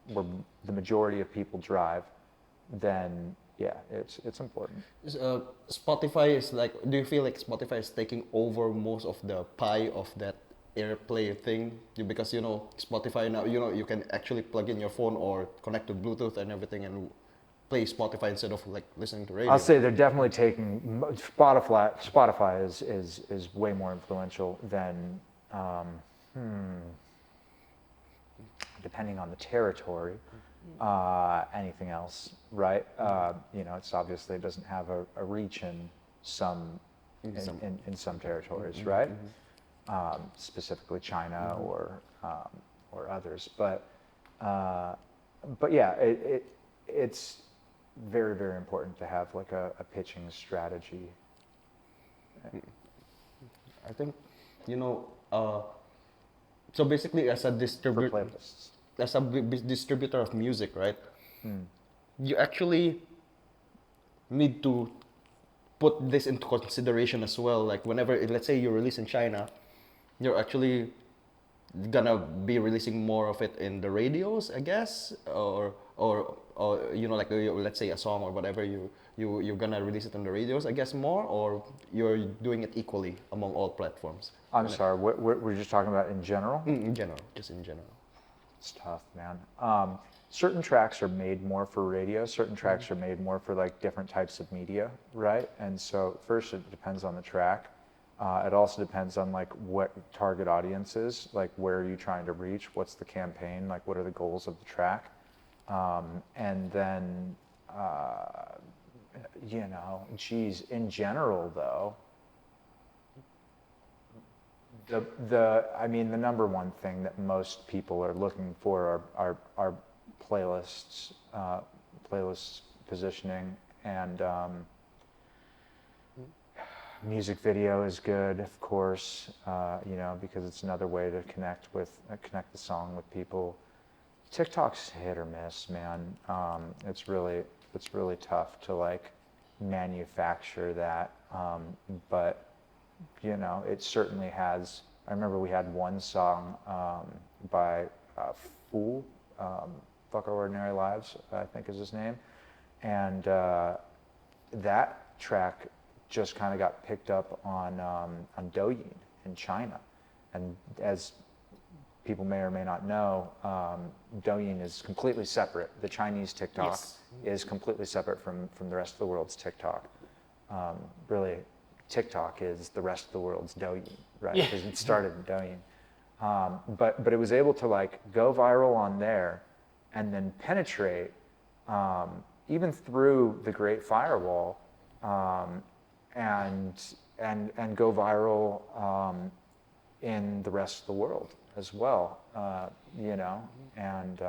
where the majority of people drive, then yeah, it's important. Spotify is like, do you feel like Spotify is taking over most of the pie of that AirPlay thing? Because Spotify now, you can actually plug in your phone or connect to Bluetooth and everything and play Spotify instead of like listening to radio. I'll say they're definitely taking Spotify. Spotify is way more influential than depending on the territory, anything else, right? It's obviously doesn't have a reach in some territories, right? Specifically China or others, but yeah, it's very, very important to have like a pitching strategy. I think, so basically as a For distributor, playlists. as a distributor of music, right? You actually need to put this into consideration as well. Like whenever, let's say you release in China, you're actually gonna be releasing more of it in the radios, I guess, or like let's say a song or whatever, you're gonna release it on the radios, I guess, more, or you're doing it equally among all platforms. I'm sorry, what we're just talking about in general? In general, just in general. It's tough, man. Certain tracks are made more for radio, certain tracks are made more for like different types of media, right? And so first it depends on the track. It also depends on like what target audience is, like where are you trying to reach, what's the campaign, like what are the goals of the track. And then, in general though, the number one thing that most people are looking for are playlists, playlist positioning, and music video is good, of course, because it's another way to connect the song with people. TikTok's hit or miss, man. It's really tough to like manufacture that, but it certainly has. I remember we had one song by Fool, Fuck Our Ordinary Lives, I think is his name, and that track just kind of got picked up on Douyin in China, and as people may or may not know, Douyin is completely separate. The Chinese TikTok is completely separate from the rest of the world's TikTok. Really, TikTok is the rest of the world's Douyin, right? Because it started in Douyin. But it was able to like go viral on there, and then penetrate even through the Great Firewall, and go viral in the rest of the world as well, and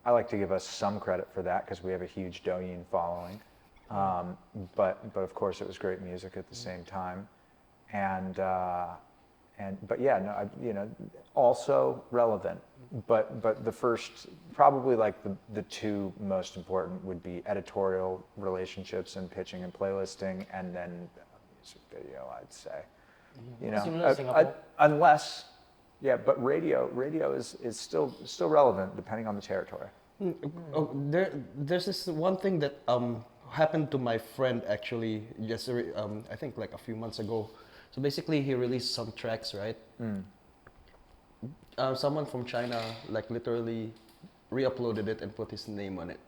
I like to give us some credit for that because we have a huge Douyin following, but of course it was great music at the same time, but yeah, no, also relevant, but the first, probably like the two most important would be editorial relationships and pitching and playlisting, and then music video, I'd say. Similar to Singapore. Unless, but radio is still relevant depending on the territory. There's this one thing that happened to my friend actually, just I think like a few months ago. So basically, he released some tracks, right? Someone from China like literally re-uploaded it and put his name on it.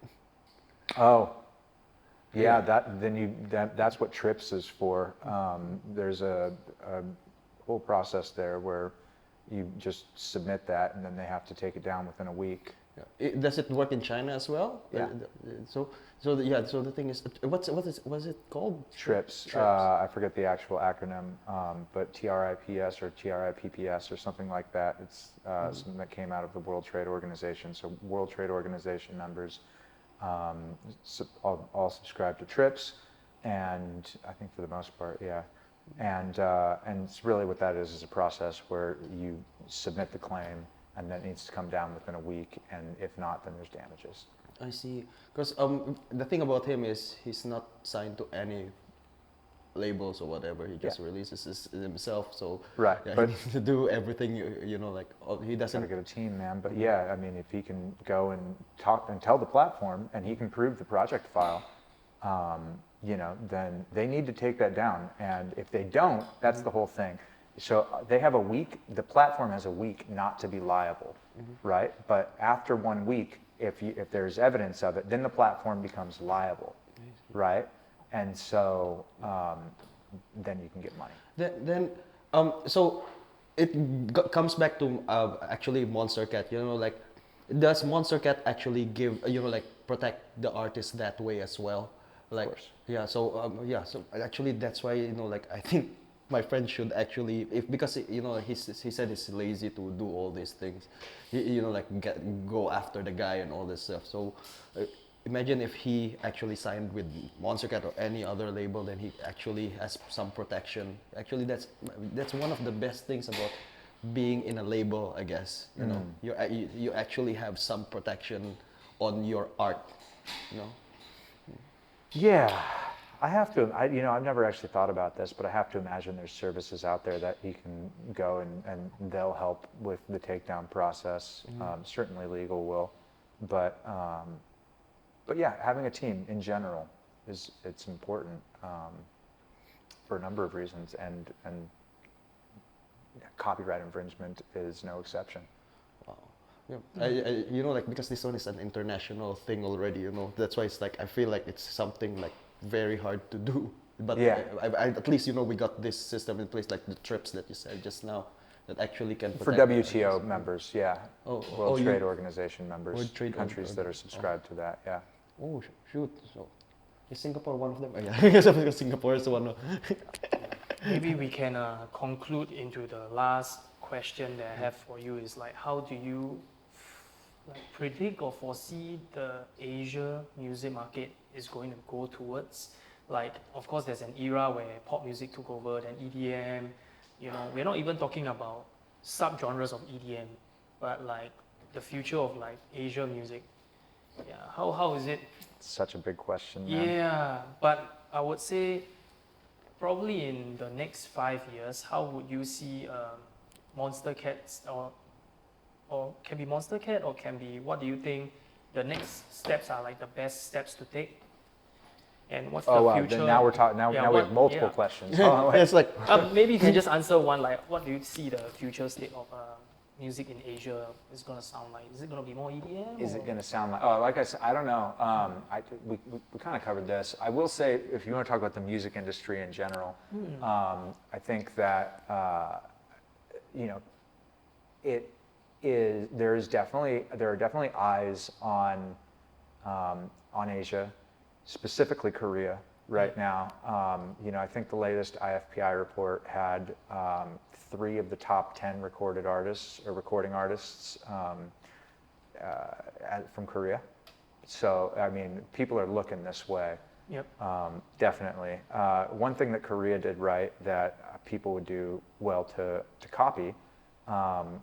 Oh. Yeah, that's what Trips is for. There's a whole process there where you just submit that, and then they have to take it down within a week. Yeah. Does it work in China as well? Yeah. So the thing is, what's it called? Trips. I forget the actual acronym, but TRIPS or TRIPPS or something like that. It's something that came out of the World Trade Organization. So World Trade Organization members all subscribe to trips, and I think for the most part, yeah. And it's really what that is a process where you submit the claim, and then it needs to come down within a week, and if not, then there's damages. I see. Because the thing about him is he's not signed to any labels or whatever. He just releases his himself. So Right, yeah, but he needs to do everything. You know, like he gotta doesn't. get a team, man. But yeah, I mean, if he can go and talk and tell the platform, and he can prove the project file, you know, then they need to take that down. And if they don't, that's the whole thing. So they have a week. The platform has a week not to be liable, right? But after 1 week, if there's evidence of it, then the platform becomes liable, right? And so then you can get money. So it comes back to actually Monstercat. You know, like does Monstercat actually give like protect the artist that way as well? Like, of course. Yeah. So So actually, that's why like I think my friend should actually because he said he's lazy to do all these things. Like go after the guy and all this stuff. So. Imagine if he actually signed with Monstercat or any other label, then he actually has some protection. Actually, that's one of the best things about being in a label, I guess. You know, you actually have some protection on your art. You know. Yeah, I have to. I've never actually thought about this, but I have to imagine there's services out there that he can go and they'll help with the takedown process. Certainly, legal will, but yeah, having a team in general it's important for a number of reasons, and copyright infringement is no exception. Wow. Yeah. Like because this one is an international thing already. That's why it's like I feel like it's something like very hard to do. But yeah, at least we got this system in place, like the trips that you said just now, that actually can for protect WTO members, yeah. World Trade Organization members, World Trade countries that are subscribed to that, yeah. Oh shoot! So is Singapore one of them? Oh, yeah, because Singapore is the one. Maybe we can conclude into the last question that I have for you is like, how do you predict or foresee the Asia music market is going to go towards? Like, of course, there's an era where pop music took over, then EDM. We're not even talking about sub-genres of EDM, but like the future of like Asia music. Yeah, how is it? Such a big question, man. Yeah, but I would say probably in the next 5 years, how would you see Monstercat or can be Monstercat, or can be, what do you think the next steps are, like the best steps to take? And what's the future? Then now we're talking. Now we have multiple questions. It's like maybe you can just answer one. Like, what do you see the future state of music in Asia is going to sound like? Is it going to be more EDM? Is it going to sound like? Oh, like I said, I don't know. We kind of covered this. I will say, if you want to talk about the music industry in general, I think that it is. There are definitely eyes on Asia, specifically Korea, right now. I think the latest IFPI report had 3 of the top 10 recording artists from Korea. So, I mean, people are looking this way. Yep. Definitely. One thing that Korea did right that people would do well to copy,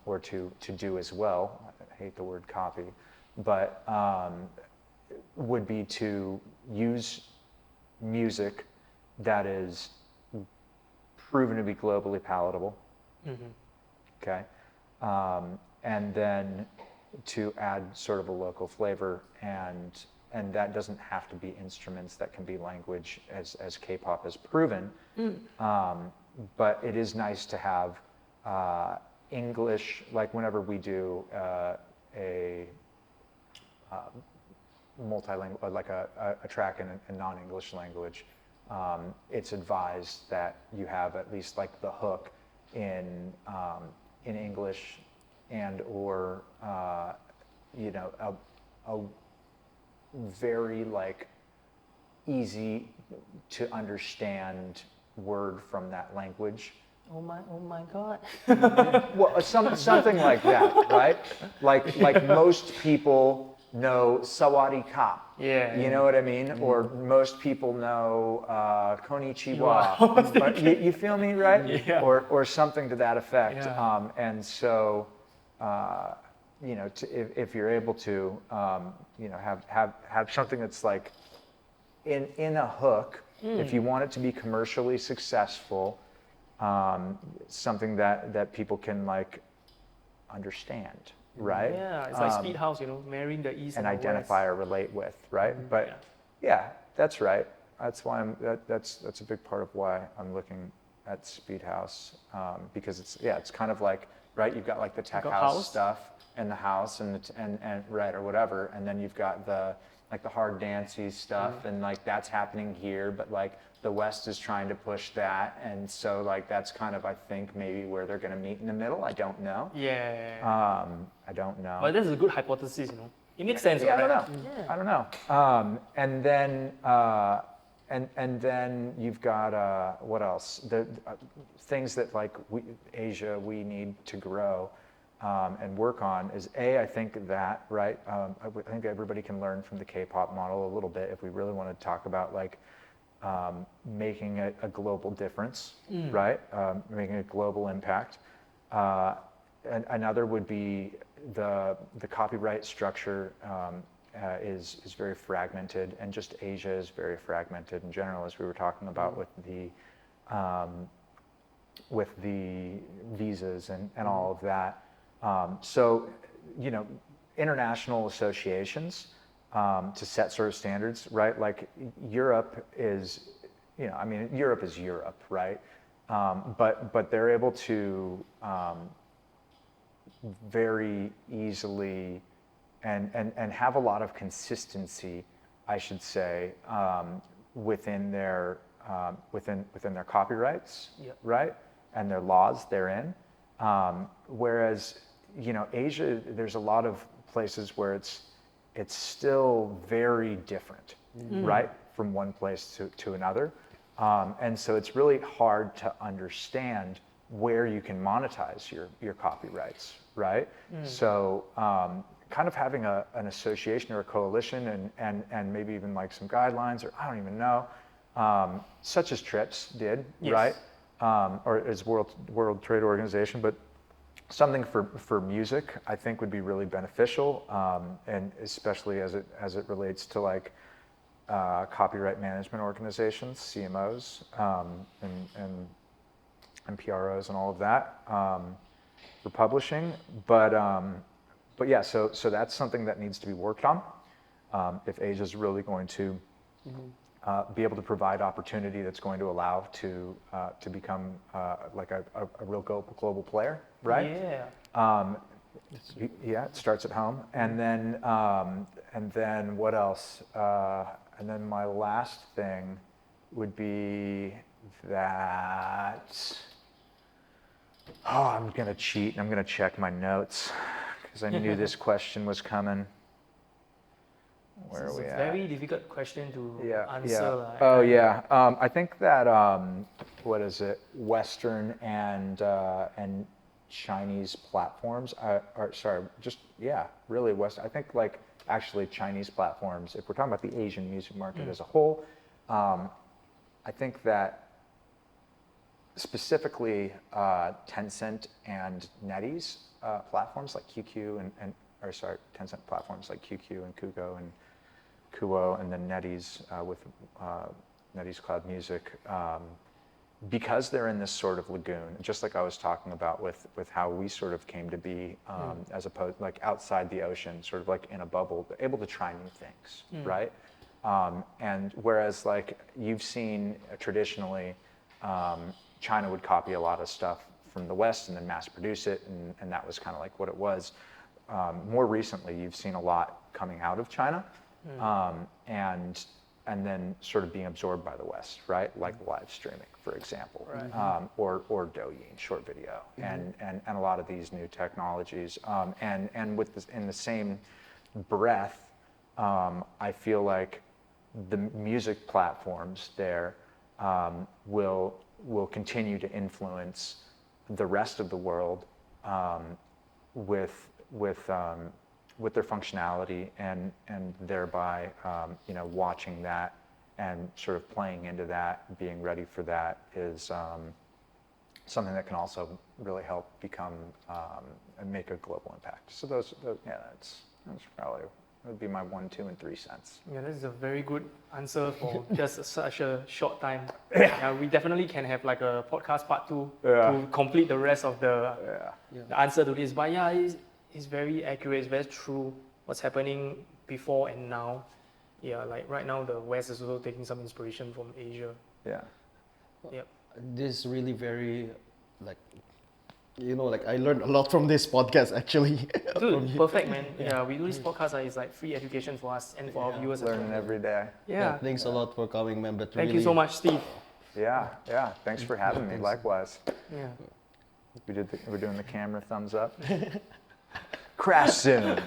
or to do as well, I hate the word copy, but would be to use music that is proven to be globally palatable. Okay, and then to add sort of a local flavor, and that doesn't have to be instruments. That can be language, as K-pop has proven. But it is nice to have English, like whenever we do a multilingual, like a track in a non-English language, it's advised that you have at least like the hook in English, and or a very like easy to understand word from that language. Oh my God. Well, something like that, right? Like most people know Sawadee Ka. Yeah. You know what I mean? Or most people know Konnichiwa. But you feel me, right? Yeah. Or something to that effect. Yeah. And so, you know, if you're able to, you know, have something that's like in a hook, if you want it to be commercially successful, something that people can like understand, right? Yeah, it's like Speed House, you know, marrying the East And and the identify West. or relate with, right? But yeah, that's right. That's why that's a big part of why I'm looking at Speed House, because it's kind of like, right, you've got like the tech got house house. stuff and the house and right, or whatever, and then you've got the like the hard dancey stuff, and like that's happening here, but like the West is trying to push that, and so like that's kind of, I think, maybe where they're going to meet in the middle. I don't know. Yeah. I don't know. But this is a good hypothesis, you know. It makes sense, Yeah, right? I don't know. And then and then you've got what else? The things that like Asia we need to grow and work on is I think that right. I think everybody can learn from the K-pop model a little bit if we really want to talk about like making a global difference, right? Making a global impact. And another would be the copyright structure is very fragmented, and just Asia is very fragmented in general, as we were talking about with the visas and all of that. So, you know, international associations to set sort of standards, right? Like Europe is, you know, I mean, Europe is Europe, right? But they're able to very easily and have a lot of consistency, I should say, within their copyrights, right, and their laws therein. Whereas, you know, Asia, there's a lot of places where it's still very different, right, from one place to another, and so it's really hard to understand where you can monetize your copyrights, right? So kind of having an association or a coalition and maybe even like some guidelines, or I don't even know, such as TRIPS did, right? Or as World Trade Organization, but something for music I think would be really beneficial, and especially as it relates to like copyright management organizations, CMOs, and PROs and all of that for publishing, but yeah, so that's something that needs to be worked on if Asia is really going to be able to provide opportunity that's going to allow to become like a real global player, right? Yeah. Yeah, it starts at home, and then what else? And then my last thing would be that. Oh, I'm gonna cheat and I'm gonna check my notes because I knew this question was coming. Where are we It's a at? very difficult question to answer. Yeah. Like, Oh yeah. I think that what is it? Western and Chinese platforms really Western. I think like actually Chinese platforms. If we're talking about the Asian music market as a whole, I think that specifically Tencent and NetEase platforms like QQ Tencent platforms like QQ and Kugo and Kuo, and then NetEase with NetEase Cloud Music, because they're in this sort of lagoon, just like I was talking about with how we sort of came to be, as opposed like outside the ocean, sort of like in a bubble, able to try new things, right? And whereas like you've seen traditionally, China would copy a lot of stuff from the West and then mass produce it, and that was kind of like what it was. More recently, you've seen a lot coming out of China, and then sort of being absorbed by the West, right? Like live streaming, for example, or Douyin, short video, and a lot of these new technologies. And with this, in the same breath, I feel like the music platforms there will continue to influence the rest of the world with with their functionality, and thereby watching that and sort of playing into that, being ready for that is something that can also really help become and make a global impact. So that's probably that would be my 1, 2, and 3 cents. Yeah, this is a very good answer for just such a short time. Yeah, we definitely can have like a podcast part 2 to complete the rest of the answer to this. But yeah, it's very accurate, it's very true what's happening before and now. Yeah, like right now the West is also taking some inspiration from Asia. Yeah. Yep. This is really very, like, I learned a lot from this podcast actually. Dude, perfect, man. Yeah, we do this podcast. It's like free education for us and for our viewers. Learning every day. Yeah. Thanks a lot for coming, man. But Thank you so much, Steve. Yeah. Thanks for having me. Likewise. Yeah. We're doing the camera thumbs up. Crash soon.